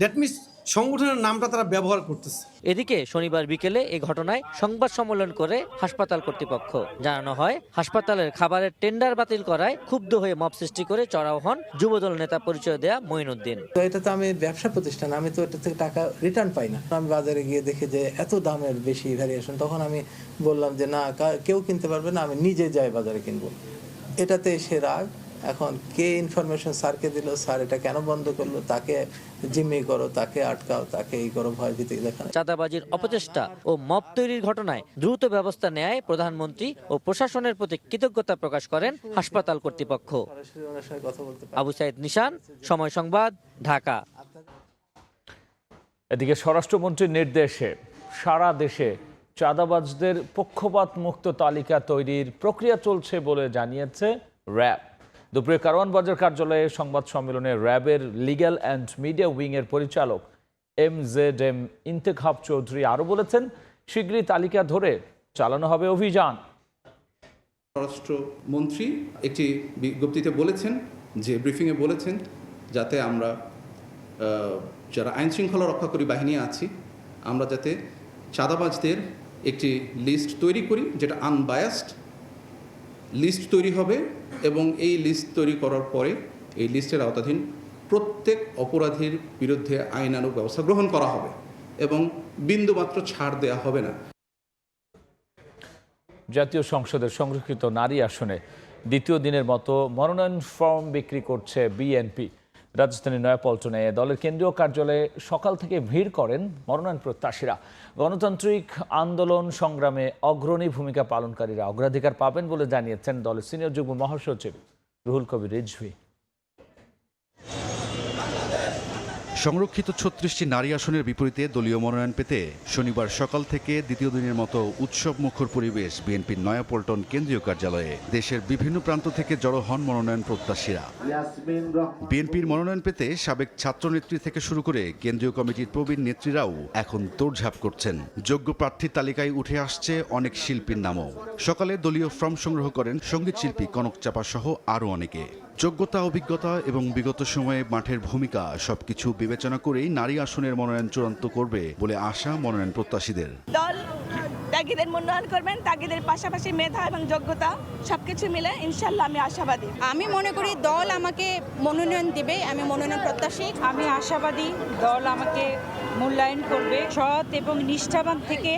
দ্যাট মিনস সংগঠনের নামটা তারা ব্যবহার করতেছে। এদিকে শনিবার বিকেলে এই ঘটনায় সংবাদ সম্মেলন করে হাসপাতাল কর্তৃপক্ষ। জানানো হয়, হাসপাতালের খাবারের টেন্ডার বাতিল করায় ক্ষুব্ধ হয়ে মব সৃষ্টি করে চড়াও হন যুবদল নেতা পরিচয় দেয়া মঈনুদ্দিন। তো এটা তো আমি ব্যবসা প্রতিষ্ঠান, আমি তো এটা থেকে টাকা রিটার্ন পাই না। আমি বাজারে গিয়ে দেখি যে এত দামের বেশি ভ্যারিয়েশন, তখন আমি বললাম যে না, কেউ কিনতে পারবে না, আমি নিজে যাই বাজারে কিনবো। এটাতে এসে রাগ। এখন কে ইনফরমেশন স্যারকে দিল, স্যার এটা কেন বন্ধ করলো, তাকে জিম্মি করো, তাকে আটকাও, তাকে এই করো, ভয়ভীতি দেখানো। চাঁদাবাজির অপচেষ্টা ও মব তৈরির ঘটনায় দ্রুত ব্যবস্থা নেয় প্রধানমন্ত্রী ও প্রশাসনের প্রতি কৃতজ্ঞতা প্রকাশ করেন হাসপাতাল কর্তৃপক্ষ। আবু সাইদ নিশান, সময় সংবাদ, ঢাকা। এদিকে স্বরাষ্ট্রমন্ত্রীর নির্দেশে সারা দেশে চাঁদাবাজদের পক্ষপাত মুক্ত তালিকা তৈরির প্রক্রিয়া চলছে বলে জানিয়েছে র্যাব। দুপুরে কারওয়ান বাজার কার্যালয়ে সংবাদ সম্মেলনে র্যাবের লিগ্যাল অ্যান্ড মিডিয়া উইংয়ের পরিচালক MZM ইন্তেখাব চৌধুরী আরও বলেছেন, শীঘ্রই তালিকা ধরে চালানো হবে অভিযান। স্বরাষ্ট্রমন্ত্রী একটি বিজ্ঞপ্তিতে বলেছেন, যে ব্রিফিংয়ে বলেছেন, যাতে আমরা যারা আইন শৃঙ্খলা রক্ষাকারী বাহিনী আছি, আমরা যাতে চাঁদাবাজদের একটি লিস্ট তৈরি করি, যেটা আনবায়াসড লিস্ট তৈরি হবে, এবং এই লিস্ট তৈরি করার পরে এই লিস্টের আওতাধীন প্রত্যেক অপরাধীর বিরুদ্ধে আইনানুগ ব্যবস্থা গ্রহণ করা হবে এবং বিন্দুমাত্র ছাড় দেওয়া হবে না। জাতীয় সংসদের সংরক্ষিত নারী আসনে দ্বিতীয় দিনের মতো মনোনয়ন ফর্ম বিক্রি করছে বিএনপি। রাজধানীর নয়াপল্টনে দলের কেন্দ্রীয় কার্যালয়ে সকাল থেকে ভিড় করেন মনোনয়ন প্রত্যাশীরা। গণতান্ত্রিক আন্দোলন সংগ্রামে অগ্রণী ভূমিকা পালনকারীরা অগ্রাধিকার পাবেন বলে জানিয়েছেন দলের সিনিয়র যুগ্ম মহাসচিব রুহুল কবির রিজভী। সংরক্ষিত ৩৬টি নারী আসনের বিপরীতে দলীয় মনোনয়ন পেতে শনিবার সকাল থেকে দ্বিতীয় দিনের মতো উৎসব মুখর পরিবেশ বিএনপির নয়াপল্টন কেন্দ্রীয় কার্যালয়ে। দেশের বিভিন্ন প্রান্ত থেকে জড়ো হন মনোনয়ন প্রত্যাশীরা। বিএনপির মনোনয়ন পেতে সাবেক ছাত্রনেত্রী থেকে শুরু করে কেন্দ্রীয় কমিটির প্রবীণ নেত্রীরাও এখন দৌড়ঝাঁপ করছেন। যোগ্য প্রার্থীর তালিকায় উঠে আসছে অনেক শিল্পীর নামও। সকালে দলীয় ফর্ম সংগ্রহ করেন সঙ্গীত শিল্পী কনক চাপা সহ আরও অনেকে। যোগ্যতা, অভিজ্ঞতা এবং বিগত সময়ে মাঠের ভূমিকা সবকিছু বিবেচনা করেই নারী আসনের মনোনয়ন চূড়ান্ত করবে বলে আশা মনোনয়ন প্রত্যাশীদের। দল তাগিদের মনোনয়ন করবেন, তাগিদের পাশাপাশি মেধা এবং যোগ্যতা সবকিছু মিলে ইনশাল্লাহ আমি আশাবাদী। আমি মনে করি দল আমাকে মনোনয়ন দিবে, আমি মনোনয়ন প্রত্যাশী। আমি আশাবাদী দল আমাকে মূল্যায়ন করবে। সৎ এবং নিষ্ঠাবান থেকে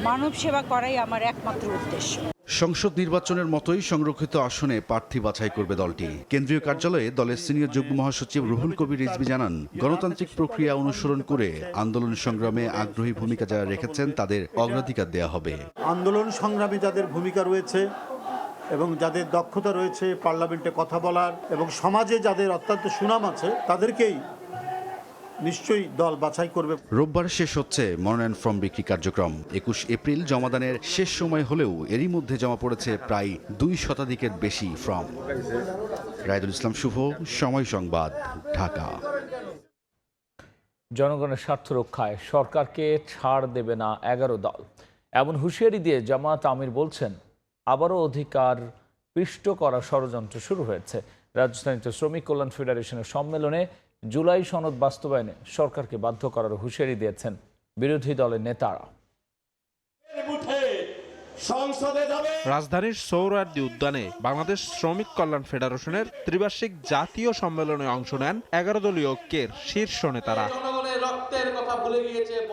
মানব সেবা করাই আমার একমাত্র উদ্দেশ্য। সংসদ নির্বাচনের মতোই সংরক্ষিত আসনে প্রার্থী বাছাই করবে দলটি। কেন্দ্রীয় কার্যালয়ে দলের সিনিয়র যুগ্ম মহাসচিব রুহুল কবির রিজভী জানান, গণতান্ত্রিক প্রক্রিয়া অনুসরণ করে আন্দোলন সংগ্রামে আগ্রহী ভূমিকা যারা রেখেছেন তাদের অগ্রাধিকার দেওয়া হবে। আন্দোলন সংগ্রামে যাদের ভূমিকা রয়েছে এবং যাদের দক্ষতা রয়েছে পার্লামেন্টে কথা বলার এবং সমাজে যাদের অত্যন্ত সুনাম আছে, তাদেরকেই নিশ্চয়ই দল বাছাই করবে। রোববার শেষ হচ্ছে মনোনয়ন ফর্ম বিক্রি কার্যক্রম। ২১ এপ্রিল জমাদানের শেষ সময় হলেও এরই মধ্যে জমা পড়েছে প্রায় ২ শতাধিকের বেশি ফর্ম। রায়দুল ইসলাম শুভ, সময় সংবাদ, ঢাকা। জনগণের স্বার্থ রক্ষায় সরকারকে ছাড় দেবে না ১১ দল, এমন হুঁশিয়ারি দিয়ে জামায়াত আমির বলছেন, আবারও অধিকার পিষ্ট করা ষড়যন্ত্র শুরু হয়েছে। রাজধানীতে শ্রমিক কল্যাণ ফেডারেশনের সম্মেলনে জুলাই সনদ বাস্তবায়নে সরকারকে বাধ্য করার হুঁশিয়ারি দিয়েছেন বিরোধী দলের নেতারা। রাজধানীর সোহরাওয়ার্দী উদ্যানে বাংলাদেশ শ্রমিক কল্যাণ ফেডারেশনের ত্রিবার্ষিক জাতীয় সম্মেলনে অংশ নেন ১১ দলীয় ঐক্যের শীর্ষ নেতারা।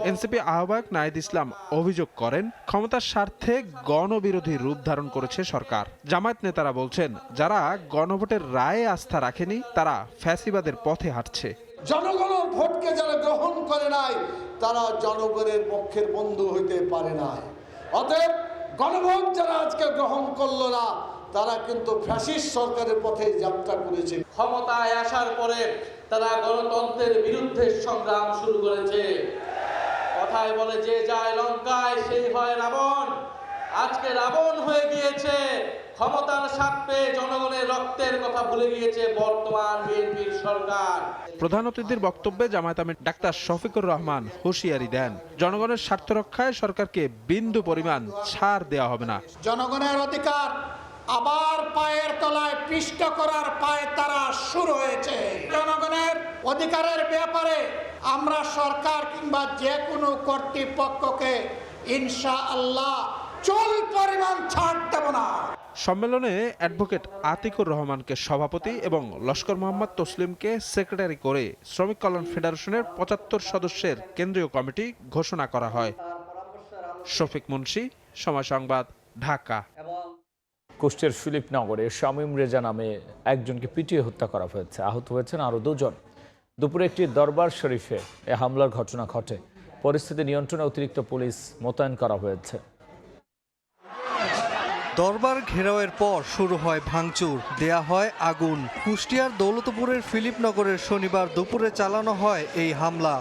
এনসিপি আহ্বায়ক নাহিদ ইসলাম অভিযোগ করেন, ক্ষমতার স্বার্থে গণবিরোধী রূপ ধারণ করেছে সরকার। জামায়াত নেতারা বলছেন, যারা গণভোটের রায়ে আস্থা রাখেনি তারা ফ্যাসিবাদের পথে হাঁটছে। জনগণের ভোটকে যারা গ্রহণ করে নাই তারা জনগণের পক্ষের বন্ধু হইতে পারে নাই। অতএব গণভোট যারা আজকে গ্রহণ করলো না তারা কিন্তু ফ্যাসিস্ট সরকারের পথে যাত্রা করেছে। ক্ষমতায় আসার পরে তারা গণতন্ত্রের বিরুদ্ধে সংগ্রাম শুরু করেছে। কথায় বলে, যে যায় লঙ্কায় সেই হয় রাবণ। আজকে রাবণ হয়ে গিয়েছে। ক্ষমতার স্বার্থে জনগণের রক্তের কথা ভুলে গিয়েছে বর্তমান বিএনপির সরকার। প্রধান অতিথির বক্তব্যে জামায়াত আমির ডাক্তার শফিকুর রহমান হুঁশিয়ারি দেন, জনগণের স্বার্থ রক্ষায় সরকারকে বিন্দু পরিমাণ ছাড় দেওয়া হবে না। জনগণের অধিকার আবার পায়ের তলায় পিষ্ট করার পায়ে তারা শুরু হয়েছে। জনগণের অধিকারের ব্যাপারে আমরা সরকার কিংবা যে কোনো কর্তৃপক্ষকে ইনশাআল্লাহ চুল পরিমাণ ছাড় দেব না। সম্মেলনে অ্যাডভোকেট আতিকুর রহমানকে সভাপতি এবং লস্কর মোহাম্মদ তসলিমকে সেক্রেটারি করে শ্রমিক কল্যাণ ফেডারেশনের ৭৫ সদস্যের কেন্দ্রীয় কমিটি ঘোষণা করা হয়। শফিক মুন্সি, সময় সংবাদ, ঢাকা। কুষ্টিয়ার ফিলিপনগরে শামীম রেজা নামে একজনকে পিটিয়ে হত্যা করা হয়েছে, আহত হয়েছেন আরও 2 জন। দুপুরে একটি দরবার শরীফে এ হামলার ঘটনা ঘটে। পরিস্থিতি নিয়ন্ত্রণে অতিরিক্ত পুলিশ মোতায়েন করা হয়েছে। দরবার ঘেরাওয়ের পর শুরু হয় ভাঙচুর, দেয়া হয় আগুন। কুষ্টিয়ার দৌলতপুরের ফিলিপনগরের শনিবার দুপুরে চালানো হয় এই হামলা।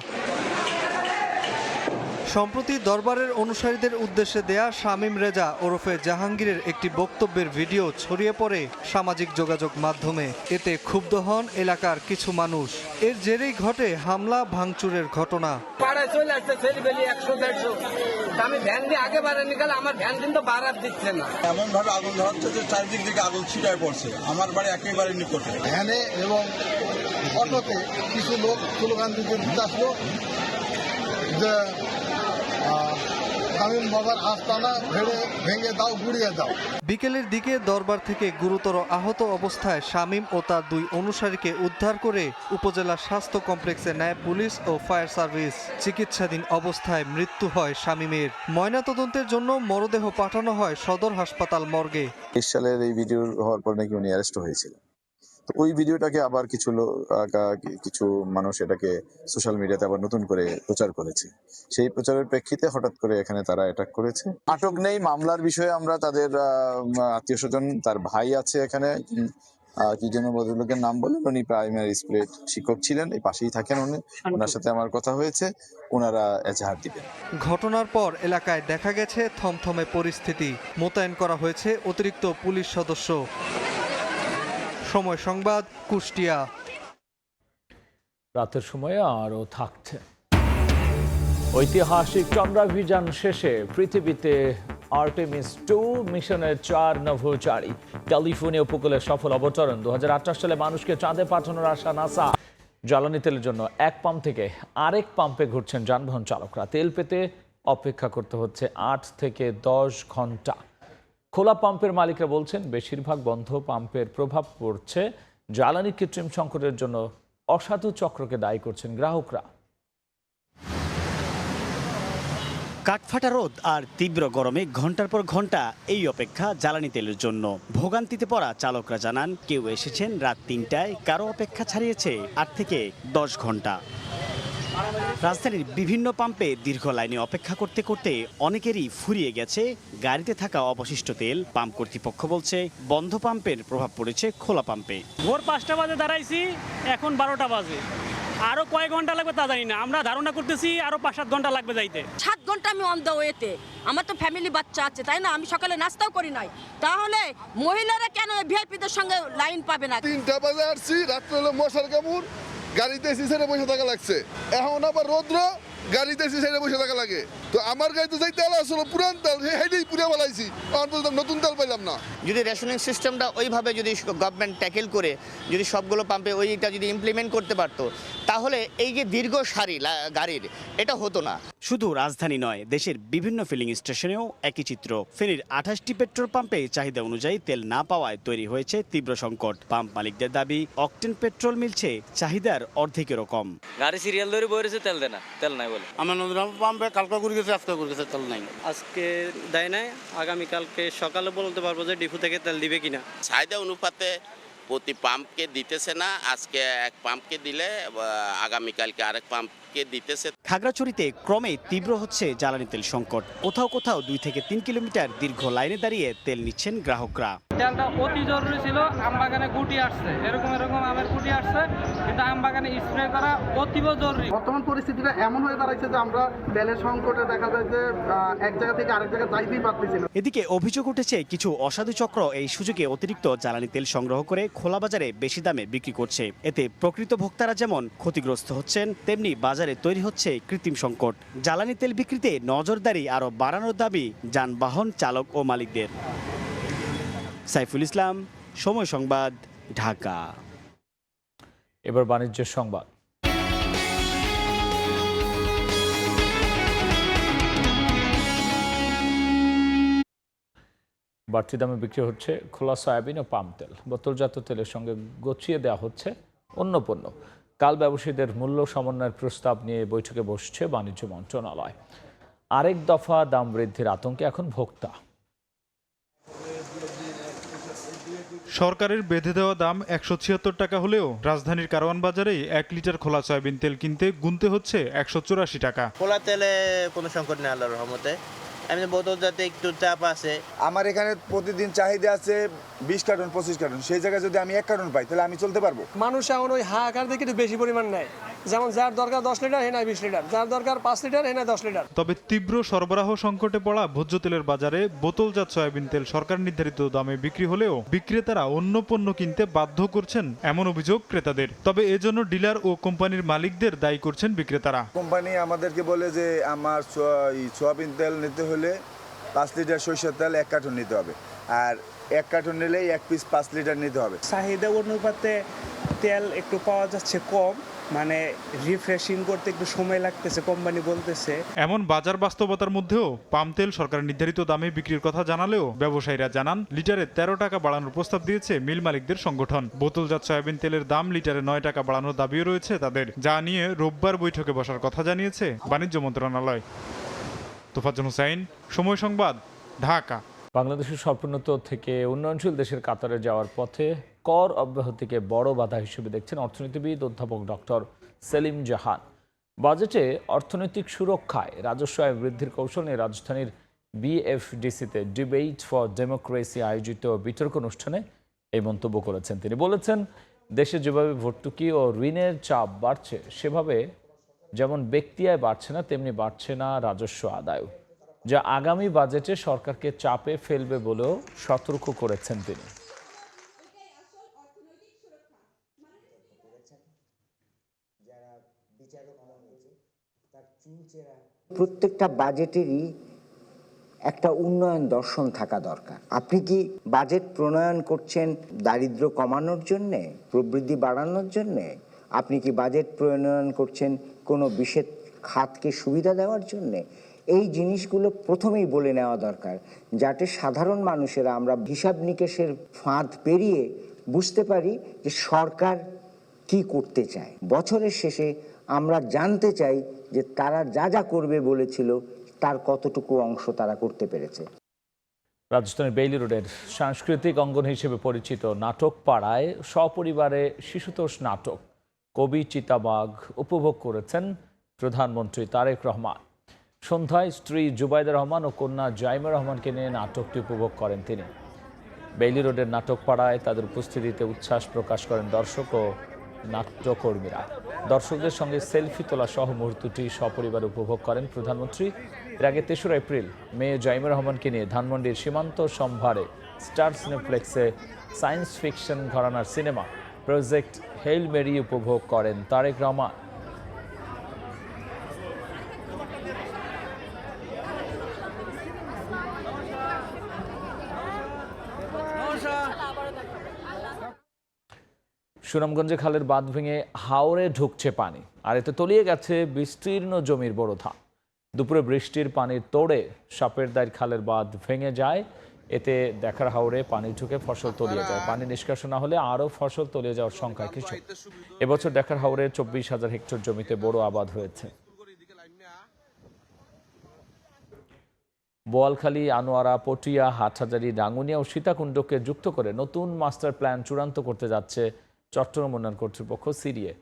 সম্প্রতি দরবারের অনুসারীদের উদ্দেশ্যে দেয়া শামীম রেজা ওরফে জাহাঙ্গীরের একটি বক্তব্যের ভিডিও ছড়িয়ে পড়ে সামাজিক যোগাযোগ মাধ্যমে। এতে ক্ষুব্ধ হন এলাকার কিছু মানুষ। এর জেরেই ঘটে হামলা ভাঙচুরের ঘটনা। আমি ভ্যান দিয়ে আগে বাড়ানি গেলে আমার ভ্যান কিন্তু বাড়ার দিচ্ছে না। এমন ভাবে আগুন ধরাচ্ছে যে চারিদিক থেকে আগুন ছিটায় পড়ছে। আমার বাড়ি একেবারে নিকটে। ভ্যানে এবং অটোতে কিছু লোক স্লোগান দিতে আসলো যে শামীম বাবার আস্তানা ভেঙে দাও, গুড়িয়ে দাও। বিকেলের দিকে দরবার থেকে গুরুতর আহত অবস্থায় শামীম ও তার 2 অনুসারীকে উদ্ধার করে উপজেলা স্বাস্থ্য কমপ্লেক্সে নেয় পুলিশ ও ফায়ার সার্ভিস। চিকিৎসাধীন অবস্থায় মৃত্যু হয় শামীমের। ময়নাতদন্তের জন্য মরদেহ পাঠানো হয় সদর হাসপাতাল মর্গে। 20 সালের এই ভিডিও হওয়ার পর নাকি উনি অ্যারেস্ট হয়েছিল। তো ওই ভিডিওটাকে আবার কিছু মানুষ এটাকে সোশ্যাল মিডিয়াতে আবার নতুন করে প্রচার করেছে। সেই প্রচারের প্রেক্ষিতে হঠাৎ করে এখানে তারা অ্যাটাক করেছে। আটক নেই, মামলার বিষয়ে আমরা তাদের আত্মীয় স্বজন, তার ভাই আছে এখানে, কি যেন ভদ্রলোকের নাম বলেন, উনি প্রাইমারি স্কুলের শিক্ষক ছিলেন, এই পাশেই থাকেন উনি। ওনার সাথে আমার কথা হয়েছে, ওনারা এজাহার দিবেন। ঘটনার পর এলাকায় দেখা গেছে থমথমে পরিস্থিতি। মোতায়েন করা হয়েছে অতিরিক্ত পুলিশ সদস্য। সময় সংবাদ, কুষ্টিয়া। রাতের সময়ে আরও থাকছে। ঐতিহাসিক চন্দ্রাভিযান শেষে পৃথিবীতে আর্টেমিস 2 মিশনের 4 নভোচারী। ক্যালিফোর্নিয়া উপকূলে সফল অবতরণ। 2028 সালে মানুষকে চাঁদে পাঠানোর আশা নাসা। জ্বালানি তেলের জন্য এক পাম্প থেকে আরেক পাম্পে ঘুরছেন যানবাহন চালকরা। তেল পেতে অপেক্ষা করতে হচ্ছে 8 থেকে 10 ঘন্টা। খোলা পাম্পের মালিকরা বলছেন বেশিরভাগ বন্ধ পাম্পের প্রভাব পড়ছে। জ্বালানি কৃত্রিম সংকটের জন্য অসাধু চক্রকে দায়ী করছেন গ্রাহকরা। কাঠফাটা রোদ আর তীব্র গরমে ঘন্টার পর ঘন্টা এই অপেক্ষা জ্বালানি তেলের জন্য। ভোগান্তিতে পড়া চালকরা জানান, কেউ এসেছেন রাত 3টায়, কারো অপেক্ষা ছাড়িয়েছে 8 থেকে 10 ঘন্টা। রাজধানীর বিভিন্ন পাম্পে দীর্ঘ লাইনে অপেক্ষা করতে করতে অনেকেরই ফুরিয়ে গেছে গাড়িতে থাকা অবশিষ্ট তেল। পাম্প কর্তৃপক্ষ বলছে বন্ধ পাম্পের প্রভাব পড়েছে খোলা পাম্পে। ভোর 5টা বাজে দাঁড়াইছি, এখন 12টা বাজে। আরো কয় ঘন্টা লাগবে তা জানি না, আমরা ধারণা করতেছি আরো 5-7 ঘন্টা লাগবে যাইতে। 7 ঘন্টা আমি অন দ্য ওয়েতে। আমার তো ফ্যামিলি বাচ্চা আছে, তাই না? আমি সকালে নাস্তাও করি নাই, তাহলে মহিলারা কেন ভিআইপিদের সঙ্গে লাইন পাবে না? 3টা বাজে আসছি, রাত্রে হলো মশার কামড়, গাড়িতে এসি ছেড়ে বসে থাকা লাগছে। এখন আবার রৌদ্র, গাড়িতে এসি ছেড়ে বসে থাকা লাগে। তো আমার গাড়িতে যেই তেল আসলো পুরান তেল, হেঁটেই পুড়ে বলাইছি, আমার তো নতুন তেল পাইলাম না। যদি রেশনিং সিস্টেমটা ওইভাবে যদি গভর্নমেন্ট ট্যাকেল করে যদি সবগুলো পাম্পে ওইটা যদি ইমপ্লিমেন্ট করতে পারতো, তাহলে এই যে দীর্ঘ সারি গাড়ির, এটা হতো না। শুধু রাজধানী নয়, দেশের বিভিন্ন ফিলিং স্টেশনেও একই চিত্র। ফেনীর 28টি পেট্রোল পাম্পে চাহিদা অনুযায়ী তেল না পাওয়ায় তৈরি হয়েছে তীব্র সংকট। পাম্প মালিকদের দাবি, অকটেন পেট্রোল মিলছে চাহিদার অর্ধেকেরও কম। গাড়ি সিরিয়াল ধরে বইরেছে, তেল দেয় না, তেল নাই বলে। আমার নদীরাম পাম্পে কালকা করে গেছে, আজকে করে গেছে, তেল নাই। আজকে দেয় নাই, আগামীকালকে সকালে বলতে পারবো যে ডিপো থেকে তেল দিবে কিনা। চাহিদা অনুপাতে প্রতি পাম্পকে দিতেছে না। আজকে এক পাম্পকে দিলে আগামীকালকে আরেক পাম্পকে দিতেছে। খাগড়াছড়িতে ক্রমে তীব্র হচ্ছে জ্বালানি তেল সংকট। কোথাও কোথাও 2 থেকে 3 কিলোমিটার দীর্ঘ লাইনে দাঁড়িয়ে তেল নিচ্ছেন গ্রাহকরা। তেলটা অতি জরুরি ছিল, আমবাগানে গুটি আসছে, এরকম আমের গুটি আসছে, কিন্তু আমবাগানে স্প্রে করা অতীব জরুরি। বর্তমান পরিস্থিতিটা এমন হয়ে দাঁড়াচ্ছে যে আমরা তেলের সংকটে দেখা যায় যে এক জায়গা থেকে আরেক জায়গায় যাইতেই পারতেছি না। এদিকে অভিযোগ উঠেছে কিছু অসাধু চক্র এই সুযোগে অতিরিক্ত জ্বালানি তেল সংগ্রহ করে খোলা বাজারে বেশি দামে বিক্রি করছে। এতে প্রকৃত ভোক্তারা যেমন ক্ষতিগ্রস্ত হচ্ছেন, তেমনি বাজারে তৈরি হচ্ছে কৃত্রিম সংকট। জ্বালানি তেল বিক্রিতে নজরদারি আরও বাড়ানোর দাবি যানবাহন চালক ও মালিকদের। সাইফুল ইসলাম, সময় সংবাদ, ঢাকা। এবার বাণিজ্যের সংবাদ। বাড়তি দামে বিক্রি হচ্ছে খোলা সয়াবিন ও পাম তেল। বোতলজাত তেলের সঙ্গে গছিয়ে দেওয়া হচ্ছে অন্য পণ্য। কাল ব্যবসায়ীদের মূল্য সমন্বয়ের প্রস্তাব নিয়ে বৈঠকে বসছে বাণিজ্য মন্ত্রণালয়। আরেক দফা দাম বৃদ্ধির আতঙ্কে এখন ভোক্তা। সরকারের বেঁধে দেওয়া দাম 176 টাকা হলেও রাজধানীর কারওয়ান বাজারেই 1 লিটার খোলা সয়াবিন তেল কিনতে গুনতে হচ্ছে 184 টাকা। খোলা তেলে কোনো সংকট নেই আল্লাহর রহমতে। এমনি বোতল যাতে একটু চাপ আছে। আমার এখানে প্রতিদিন চাহিদা আছে 20 কার্টন 25 কার্টন, সেই জায়গায় যদি আমি 1 কার্টন পাই তাহলে আমি চলতে পারবো। মানুষ এখন ওই হাহাকার থেকে একটু বেশি পরিমাণ নেয়, যেমন যার দরকার 10 লিটার হে নাই 20 লিটার, যার দরকার 5 লিটার হে নাই 10 লিটার। তবে তীব্র সরবরাহ সংকটে পড়া ভোজ্য তেলের বাজারে বোতলজাত সয়াবিন তেল সরকার নির্ধারিত দামে বিক্রি হলেও বিক্রেতারা অন্য পণ্য কিনতে বাধ্য করছেন এমন অভিযোগ ক্রেতাদের। তবে এজন্য ডিলার ও কোম্পানির মালিকদের দায়ী করছেন বিক্রেতারা। কোম্পানি আমাদেরকে বলে যে আমার সয়াবিন তেল নিতে হলে 5 লিটার সরিষার তেল 1 কার্টন নিতে হবে, আর 1 কার্টন নিলে 1 পিস 5 লিটার নিতে হবে। চাহিদা অনুপাতে তেল একটু পাওয়া যাচ্ছে কম, মানে রিফ্রেশিং করতে একটু সময় লাগতেছে কোম্পানি বলতেছে। এমন বাজার বাস্তবতার মধ্যেও পাম তেল সরকার নির্ধারিত দামে বিক্রির কথা জানালেও ব্যবসায়ীরা জানান লিটারে 13 টাকা বাড়ানোর প্রস্তাব দিয়েছে মিল মালিকদের সংগঠন। বোতলজাত সয়াবিন তেলের দাম লিটারে 9 টাকা বাড়ানোর দাবিও রয়েছে তাদের, যা নিয়ে রোববার বৈঠকে বসার কথা জানিয়েছে বাণিজ্য মন্ত্রণালয়। তোফাজ্জল হোসেন, সময় সংবাদ, ঢাকা। বাংলাদেশের স্বল্পোন্নত থেকে উন্নয়নশীল দেশের কাতারে যাওয়ার পথে কর অব্যাহতিকে বড় বাধা হিসেবে দেখছেন অর্থনীতিবিদ অধ্যাপক ডক্টর সেলিম জাহান। বাজেটে অর্থনৈতিক সুরক্ষায় রাজস্ব আয় বৃদ্ধির কৌশল নিয়ে রাজধানীর বিএফডিসিতে ডিবেট ফর ডেমোক্রেসি আয়োজিত বিতর্ক অনুষ্ঠানে এই মন্তব্য করেছেন তিনি। বলেছেন, দেশে যেভাবে ভর্তুকি ও ঋণের চাপ বাড়ছে, সেভাবে যেমন ব্যক্তি আয় বাড়ছে না, তেমনি বাড়ছে না রাজস্ব আদায়, যা আগামী বাজেটে সরকারকে চাপে ফেলবে বলেও সতর্ক করেছেন তিনি। প্রত্যেকটা বাজেটেরই একটা উন্নয়ন দর্শন থাকা দরকার। আপনি কি বাজেট প্রণয়ন করছেন দারিদ্র্য কমানোর জন্যে, প্রবৃদ্ধি বাড়ানোর জন্যে? আপনি কি বাজেট প্রণয়ন করছেন কোনো বিশেষ খাতকে সুবিধা দেওয়ার জন্যে? এই জিনিসগুলো প্রথমেই বলে নেওয়া দরকার, যাতে সাধারণ মানুষেরা আমরা হিসাব নিকেশের ফাঁদ পেরিয়ে বুঝতে পারি যে সরকার কি করতে চায়। বছরের শেষে আমরা জানতে চাই যে তারা যা যা করবে বলেছিল তার কতটুকু অংশ তারা করতে পেরেছে। রাজধানীর বেইলি রোডের সাংস্কৃতিক অঙ্গন হিসেবে পরিচিত নাটক পাড়ায় সপরিবারে শিশুতোষ নাটক কবি চিতাবাঘ উপভোগ করেছেন প্রধানমন্ত্রী তারেক রহমান। সন্ধ্যায় স্ত্রী জুবাইদা রহমান ও কন্যা জাইমা রহমানকে নিয়ে নাটকটি উপভোগ করেন তিনি। বেইলি রোডের নাটক পাড়ায় তাদের উপস্থিতিতে উচ্ছ্বাস প্রকাশ করেন দর্শক ও নাট্যকর্মীরা। দর্শকদের সঙ্গে সেলফি তোলা সহ মুহূর্তটি সপরিবার উপভোগ করেন প্রধানমন্ত্রী। এর আগে ৩রা এপ্রিল মেয়ে জাইমা রহমানকে নিয়ে ধানমন্ডির সীমান্ত সম্ভারে স্টার সিনেপ্লেক্সে সায়েন্স ফিকশন ঘরানার সিনেমা প্রজেক্ট হেইল মেরি উপভোগ করেন তারেক রহমান। সুনামগঞ্জে খালের বাঁধ ভেঙে হাওরে ঢুকছে পানি, আর এতে তলিয়ে গেছে বিস্তীর্ণ জমির বড় ধান। দুপুরে বৃষ্টির পানির তোড়ে সাপের দায়ের খালের বাঁধ ভেঙে যায়, এতে দেখার হাওরে পানি ঢুকে ফসল তলিয়ে যায়। পানি নিষ্কাশন না হলে আরও ফসল তলিয়ে যাওয়ার শঙ্কা কৃষক। এবছর দেখার হাওরে 24,000 হেক্টর জমিতে বড় আবাদ হয়েছে। বোয়ালখালী, আনোয়ারা, পটিয়া, হাটহাজারী, ডাঙ্গুনিয়া ও সীতাকুণ্ডকে যুক্ত করে নতুন মাস্টার প্ল্যান চূড়ান্ত করতে যাচ্ছে চট্টগ্রাম উন্নয়ন কর্তৃপক্ষ সিডিএ।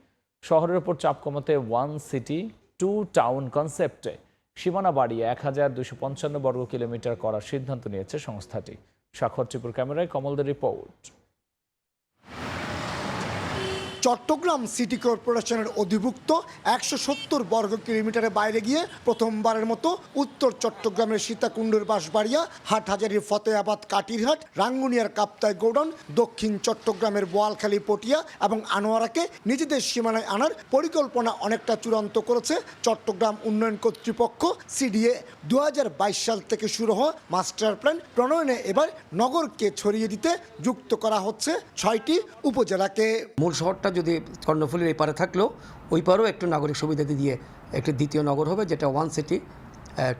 শহরের ওপর চাপ কমাতে 1 সিটি 2 টাউন কনসেপ্টে সীমানা বাড়িয়ে 1255 বর্গ কিলোমিটার করার সিদ্ধান্ত নিয়েছে সংস্থাটি। স্বাক্ষর ত্রিপুর ক্যামেরায় কমলদের রিপোর্ট। চট্টগ্রাম সিটি কর্পোরেশনের অধিভুক্ত 170 বর্গ কিলোমিটারের বাইরে গিয়ে প্রথমবারের মতো উত্তর চট্টগ্রামের সীতাকুণ্ডের বাঁশবাড়িয়া, হাটহাজারীর ফতেহাবাদ কাটিরহাট, রাঙ্গুনিয়ার কাপ্তাই গৌডন, দক্ষিণ চট্টগ্রামের বোয়ালখালী, পটিয়া এবং আনোয়ারাকে নিজেদের সীমানায় আনার পরিকল্পনা অনেকটা চূড়ান্ত করেছে চট্টগ্রাম উন্নয়ন কর্তৃপক্ষ সিডিএ। 2022 সাল থেকে শুরু হওয়া মাস্টার প্ল্যান প্রণয়নে এবার নগরকে ছড়িয়ে দিতে যুক্ত করা হচ্ছে 6টি উপজেলাকে। মূল শহরটা যদি কর্ণফুলীর এই পারে থাকলেও ওই পারেও একটু নাগরিক সুবিধা দিয়ে একটি দ্বিতীয় নগর হবে, যেটা 1 সিটি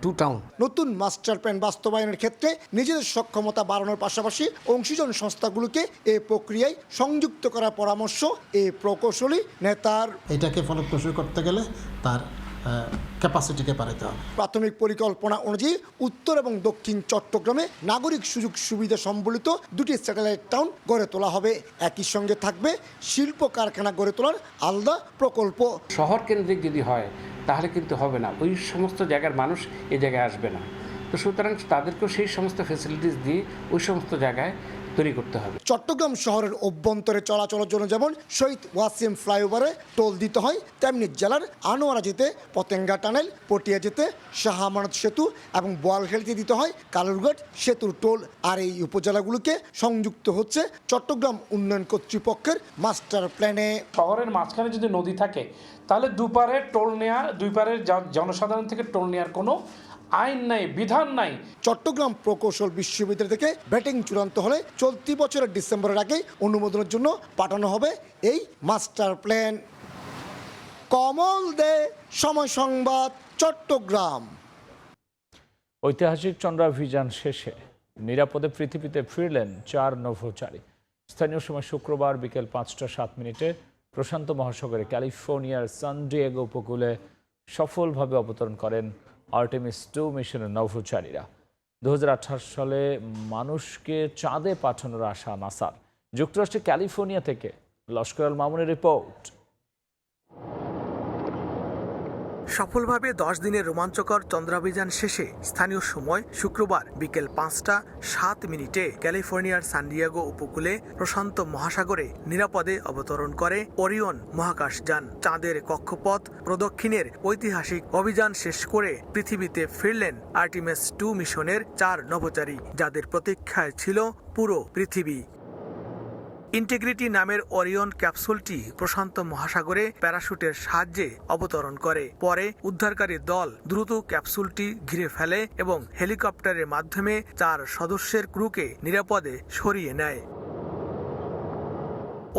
টু টাউন। নতুন মাস্টার প্ল্যান বাস্তবায়নের ক্ষেত্রে নিজেদের সক্ষমতা বাড়ানোর পাশাপাশি অংশীজন সংস্থাগুলোকে এই প্রক্রিয়ায় সংযুক্ত করার পরামর্শ এই প্রকৌশলী নেতার। এটাকে ফলপ্রসূ করতে গেলে তার ক্যাপাসিটিকে বাড়াতে হবে। প্রাথমিক পরিকল্পনা অনুযায়ী উত্তর এবং দক্ষিণ চট্টগ্রামে নাগরিক সুযোগ সুবিধা সম্বলিত দুটি স্যাটেলাইট টাউন গড়ে তোলা হবে। একই সঙ্গে থাকবে শিল্প কারখানা গড়ে তোলার আলাদা প্রকল্প। শহর কেন্দ্রিক যদি হয় তাহলে কিন্তু হবে না, ওই সমস্ত জায়গার মানুষ এই জায়গায় আসবে না। তো সুতরাং তাদেরকেও সেই সমস্ত ফ্যাসিলিটিস দিয়ে ওই সমস্ত জায়গায় তৈরি করতে হবে। চট্টগ্রাম শহরের অভ্যন্তরে চলাচলের জন্য যেমন শহীদ ওয়াসিম ফ্লাইওভারে টোল দিতে হয়, তেমনি জেলার আনোয়ারা যেতে পতেঙ্গা টানেল, পটিয়া যেতে শাহ আমানত সেতু এবং বোয়ালখালীতে দিতে হয় কালুরঘাট সেতুর টোল। আর এই উপজেলাগুলোকে সংযুক্ত হচ্ছে চট্টগ্রাম উন্নয়ন কর্তৃপক্ষের মাস্টার প্ল্যানে। শহরের মাঝখানে যদি নদী থাকে তাহলে দুপারে টোল নেওয়া, দুই পারের জনসাধারণ থেকে টোল নেওয়ার কোনো আইন নাই, বিধান নাই। চট্টগ্রাম প্রকৌশল বিশ্ববিদ্যালয় থেকে ব্যাটিং চূড়ান্ত হলে চলতি বছরের ডিসেম্বরের আগে অনুমোদনের জন্য পাঠানো হবে এই মাস্টার প্ল্যান। কমল দে, সময় সংবাদ, চট্টগ্রাম। ঐতিহাসিক চন্দ্রাভিযান শেষে নিরাপদে পৃথিবীতে ফিরলেন 4 নভোচারী। স্থানীয় সময় শুক্রবার বিকেল 5টা 7 প্রশান্ত মহাসাগরে ক্যালিফোর্নিয়ার সান ডিয়েগো উপকূলে সফলভাবে অবতরণ করেন আর্টেমিস 2 মিশনের নভোচারীরা। 2018 সালে মানুষকে চাঁদে পাঠানোর আশা নাসার। যুক্তরাষ্ট্রের ক্যালিফোর্নিয়া থেকে লস্কর আল মামুনের রিপোর্ট। সফলভাবে 10 দিনের রোমাঞ্চকর চন্দ্রাভিযান শেষে স্থানীয় সময় শুক্রবার বিকেল 5টা 7 ক্যালিফোর্নিয়ার সান ডিয়েগো উপকূলে প্রশান্ত মহাসাগরে নিরাপদে অবতরণ করে ওরিয়ন মহাকাশযান। চাঁদের কক্ষপথ প্রদক্ষিণের ঐতিহাসিক অভিযান শেষ করে পৃথিবীতে ফিরলেন আর্টেমিস 2 মিশনের 4 নভোচারী, যাদের প্রতীক্ষায় ছিল পুরো পৃথিবী। ইন্টিগ্রিটি নামের ওরিয়ন ক্যাপসুলটি প্রশান্ত মহাসাগরে প্যারাশুটের সাহায্যে অবতরণ করে। পরে উদ্ধারকারী দল দ্রুত ক্যাপসুলটি ঘিরে ফেলে এবং হেলিকপ্টারের মাধ্যমে 4 সদস্যের ক্রুকে নিরাপদে সরিয়ে নেয়।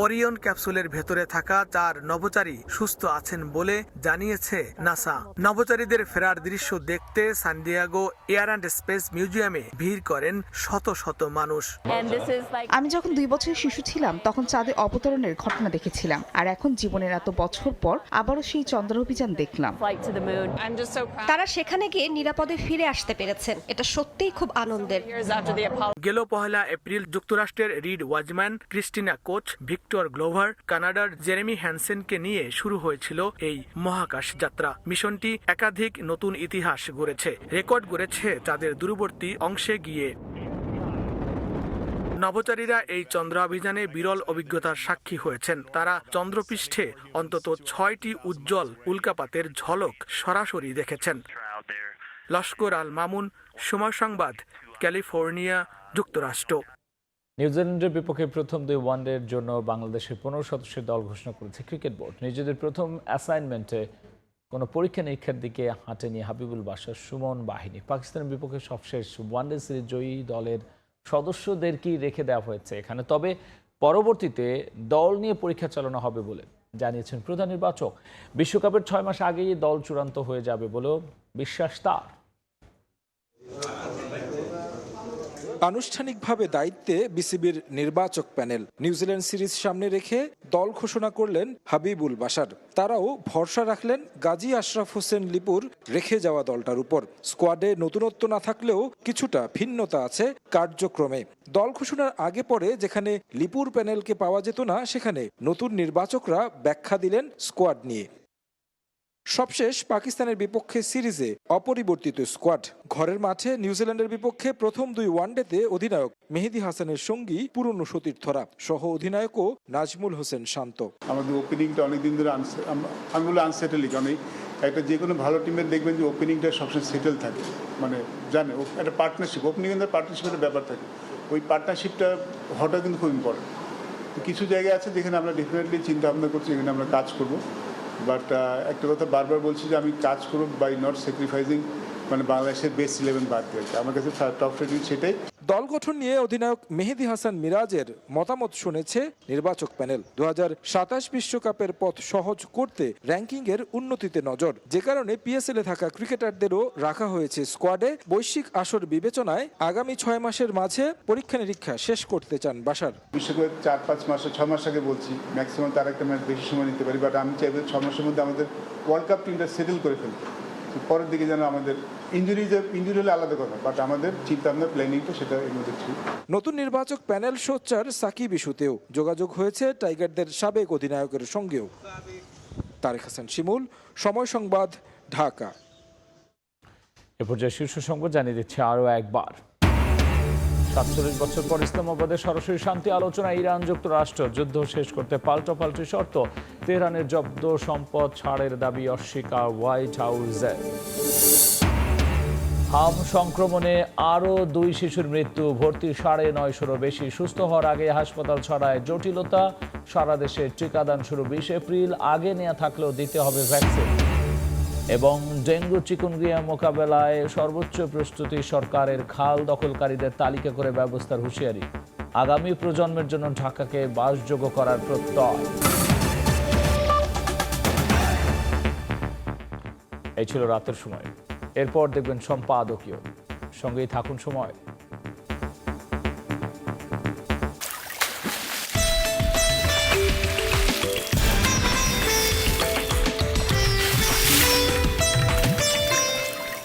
ওরিয়ন ক্যাপসুলের ভেতরে থাকা 4 নভোচারী সুস্থ আছেন বলে জানিয়েছে নাসা। নভোচারীদের ফেরার দৃশ্য দেখতে San Diego Air and Space মিউজিয়ামে ভিড় করেন শত শত মানুষ। আমি যখন 2 বছরের শিশু ছিলাম তখন চাঁদে অবতরণের ঘটনা দেখেছিলাম, আর এখন জীবনের এত বছর পর আবারও সেই চন্দ্র অভিযান দেখলাম। তারা সেখানে গিয়ে নিরাপদে ফিরে আসতে পেরেছেন, এটা সত্যিই খুব আনন্দের। গেল 1 এপ্রিল যুক্তরাষ্ট্রের Reid Wiseman, Christina Koch, Victor Glover, কানাডার জেরেমি হ্যানসেনকে নিয়ে শুরু হয়েছিল এই মহাকাশ যাত্রা। মিশনটি একাধিক নতুন ইতিহাস গড়েছে, রেকর্ড গড়েছে চাঁদের দূরবর্তী অংশে গিয়ে। নভোচারীরা এই চন্দ্র অভিযানে বিরল অভিজ্ঞতার সাক্ষী হয়েছেন। তারা চন্দ্রপৃষ্ঠে অন্তত 6টি উজ্জ্বল উল্কাপাতের ঝলক সরাসরি দেখেছেন। লস্কর আল মামুন, সময় সংবাদ, ক্যালিফোর্নিয়া, যুক্তরাষ্ট্র। নিউজিল্যান্ডের বিপক্ষে প্রথম 2 ওয়ানডের জন্য বাংলাদেশের 15 সদস্যের দল ঘোষণা করেছে ক্রিকেট বোর্ড। নিজেদের প্রথম অ্যাসাইনমেন্টে কোনো পরীক্ষা নিরীক্ষার দিকে হাঁটেনি হাবিবুল বাশার সুমন বাহিনী। পাকিস্তানের বিপক্ষে সবশেষ ওয়ানডে সিরিজ জয়ী দলের সদস্যদেরকেই রেখে দেওয়া হয়েছে এখানে। তবে পরবর্তীতে দল নিয়ে পরীক্ষা চালানো হবে বলে জানিয়েছেন প্রধান নির্বাচক। বিশ্বকাপের 6 মাস আগেই দল চূড়ান্ত হয়ে যাবে বলেও বিশ্বাস তার। আনুষ্ঠানিকভাবে দায়িত্বে বিসিবির নির্বাচক প্যানেল। নিউজিল্যান্ড সিরিজ সামনে রেখে দল ঘোষণা করলেন হাবিবুল বাশার। তারাও ভরসা রাখলেন গাজী আশরাফ হোসেন লিপুর রেখে যাওয়া দলটার উপর। স্কোয়াডে নতুনত্ব না থাকলেও কিছুটা ভিন্নতা আছে কার্যক্রমে। দল ঘোষণার আগে পরে যেখানে লিপুর প্যানেলকে পাওয়া যেত না, সেখানে নতুন নির্বাচকরা ব্যাখ্যা দিলেন স্কোয়াড নিয়ে। সবশেষ পাকিস্তানের বিপক্ষে সিরিজে অপরিবর্তিত স্কোয়াড। ঘরের মাঠে নিউজিল্যান্ডের বিপক্ষে প্রথম 2 ওয়ানডেতে অধিনায়ক মেহেদী হাসানের সঙ্গী পুরনো সতীর্থরা, সহ অধিনায়কও নাজমুল হোসেন শান্ত। আমাদের ওপেনিংটা অনেকদিন ধরে আমি বলি আনসেটেলই, কারণ একটা যে কোনো ভালো টিমের দেখবেন যে ওপেনিংটা সবসময় সেটেল থাকে, মানে জানে একটা পার্টনারশিপ, ওপেনিং এর পার্টনারশিপের ব্যাপার থাকে। ওই পার্টনারশিপটা হওয়াটা কিন্তু খুব ইম্পর্টেন্ট। কিছু জায়গায় আছে যেখানে আমরা ডেফিনেটলি চিন্তা ভাবনা করছি, এখানে আমরা কাজ করবো। বাট একটা কথা বারবার বলছি যে আমি কাজ করব বাই নট স্যাক্রিফাইসিং মানে বাংলাদেশের বেস্ট 11 বাদ দিয়ে। আমার কাছে টপ রেটিং সেটাই। দল গঠন নিয়ে অধিনায়ক মেহেদী হাসান মিরাজের মতামত শুনেছে নির্বাচক প্যানেল। 2027 বিশ্বকাপের পথ সহজ করতে র্যাঙ্কিংয়ের উন্নতিতে নজর, যে কারণে পিএসএল এ থাকা ক্রিকেটারদেরও রাখা হয়েছে স্কোয়াডে। বৈশ্বিক আসর বিবেচনায় আগামী 6 মাসের মাঝে পরীক্ষা নিরীক্ষা শেষ করতে চান বাশার। বিশ্বকাপের 4-5 মাস 6 মাস আগে বলছি, ম্যাক্সিমাম তার একটা ম্যাচ বেশি সময় নিতে পারি, বাট আমি চাইবো 6 মাসের মধ্যে আমাদের ওয়ার্ল্ড কাপ টিমটা সেটেল করে ফেলতে। পরের দিকে যেন আমাদের ইঞ্জুরি হলে আলাদা কথা, বাট আমাদের চিন্তা ভাবনা প্ল্যানিংটা সেটা এর মধ্যে ঠিক। নতুন নির্বাচক প্যানেল সোচ্চার সাকিব ইস্যুতেও যোগাযোগ হয়েছে টাইগারদের সাবেক অধিনায়কের সঙ্গেও। তারেক হাসান শিমুল, সময় সংবাদ, ঢাকা। এ পর্যায়ে শীর্ষ সংবাদ জানিয়ে দিচ্ছে আরও একবার। 47 বছর পর ইসলামাবাদে সরাসরি শান্তি আলোচনা। ইরান যুক্তরাষ্ট্র যুদ্ধ শেষ করতে পাল্টাপাল্টি শর্ত। তেহরানের জব্দ সম্পদ ছাড়ের দাবি অস্বীকার হোয়াইট হাউসে। হাম সংক্রমণে আরও 2 শিশুর মৃত্যু, ভর্তি 950-ও বেশি। সুস্থ হওয়ার আগে হাসপাতাল ছড়ায় জটিলতা। সারা দেশে টিকাদান শুরু 20 এপ্রিল। আগে নেওয়া থাকলেও দিতে হবে ভ্যাকসিন। এবং ডেঙ্গু চিকুনগুনিয়া মোকাবেলায় সর্বোচ্চ প্রস্তুতি সরকারের। খাল দখলকারীদের তালিকা করে ব্যবস্থার হুঁশিয়ারি। আগামী প্রজন্মের জন্য ঢাকাকে বাসযোগ্য করার প্রত্যয়। এই ছিল রাতের সময়। এরপর দেখবেন সম্পাদকীয়। সঙ্গেই থাকুন সময়।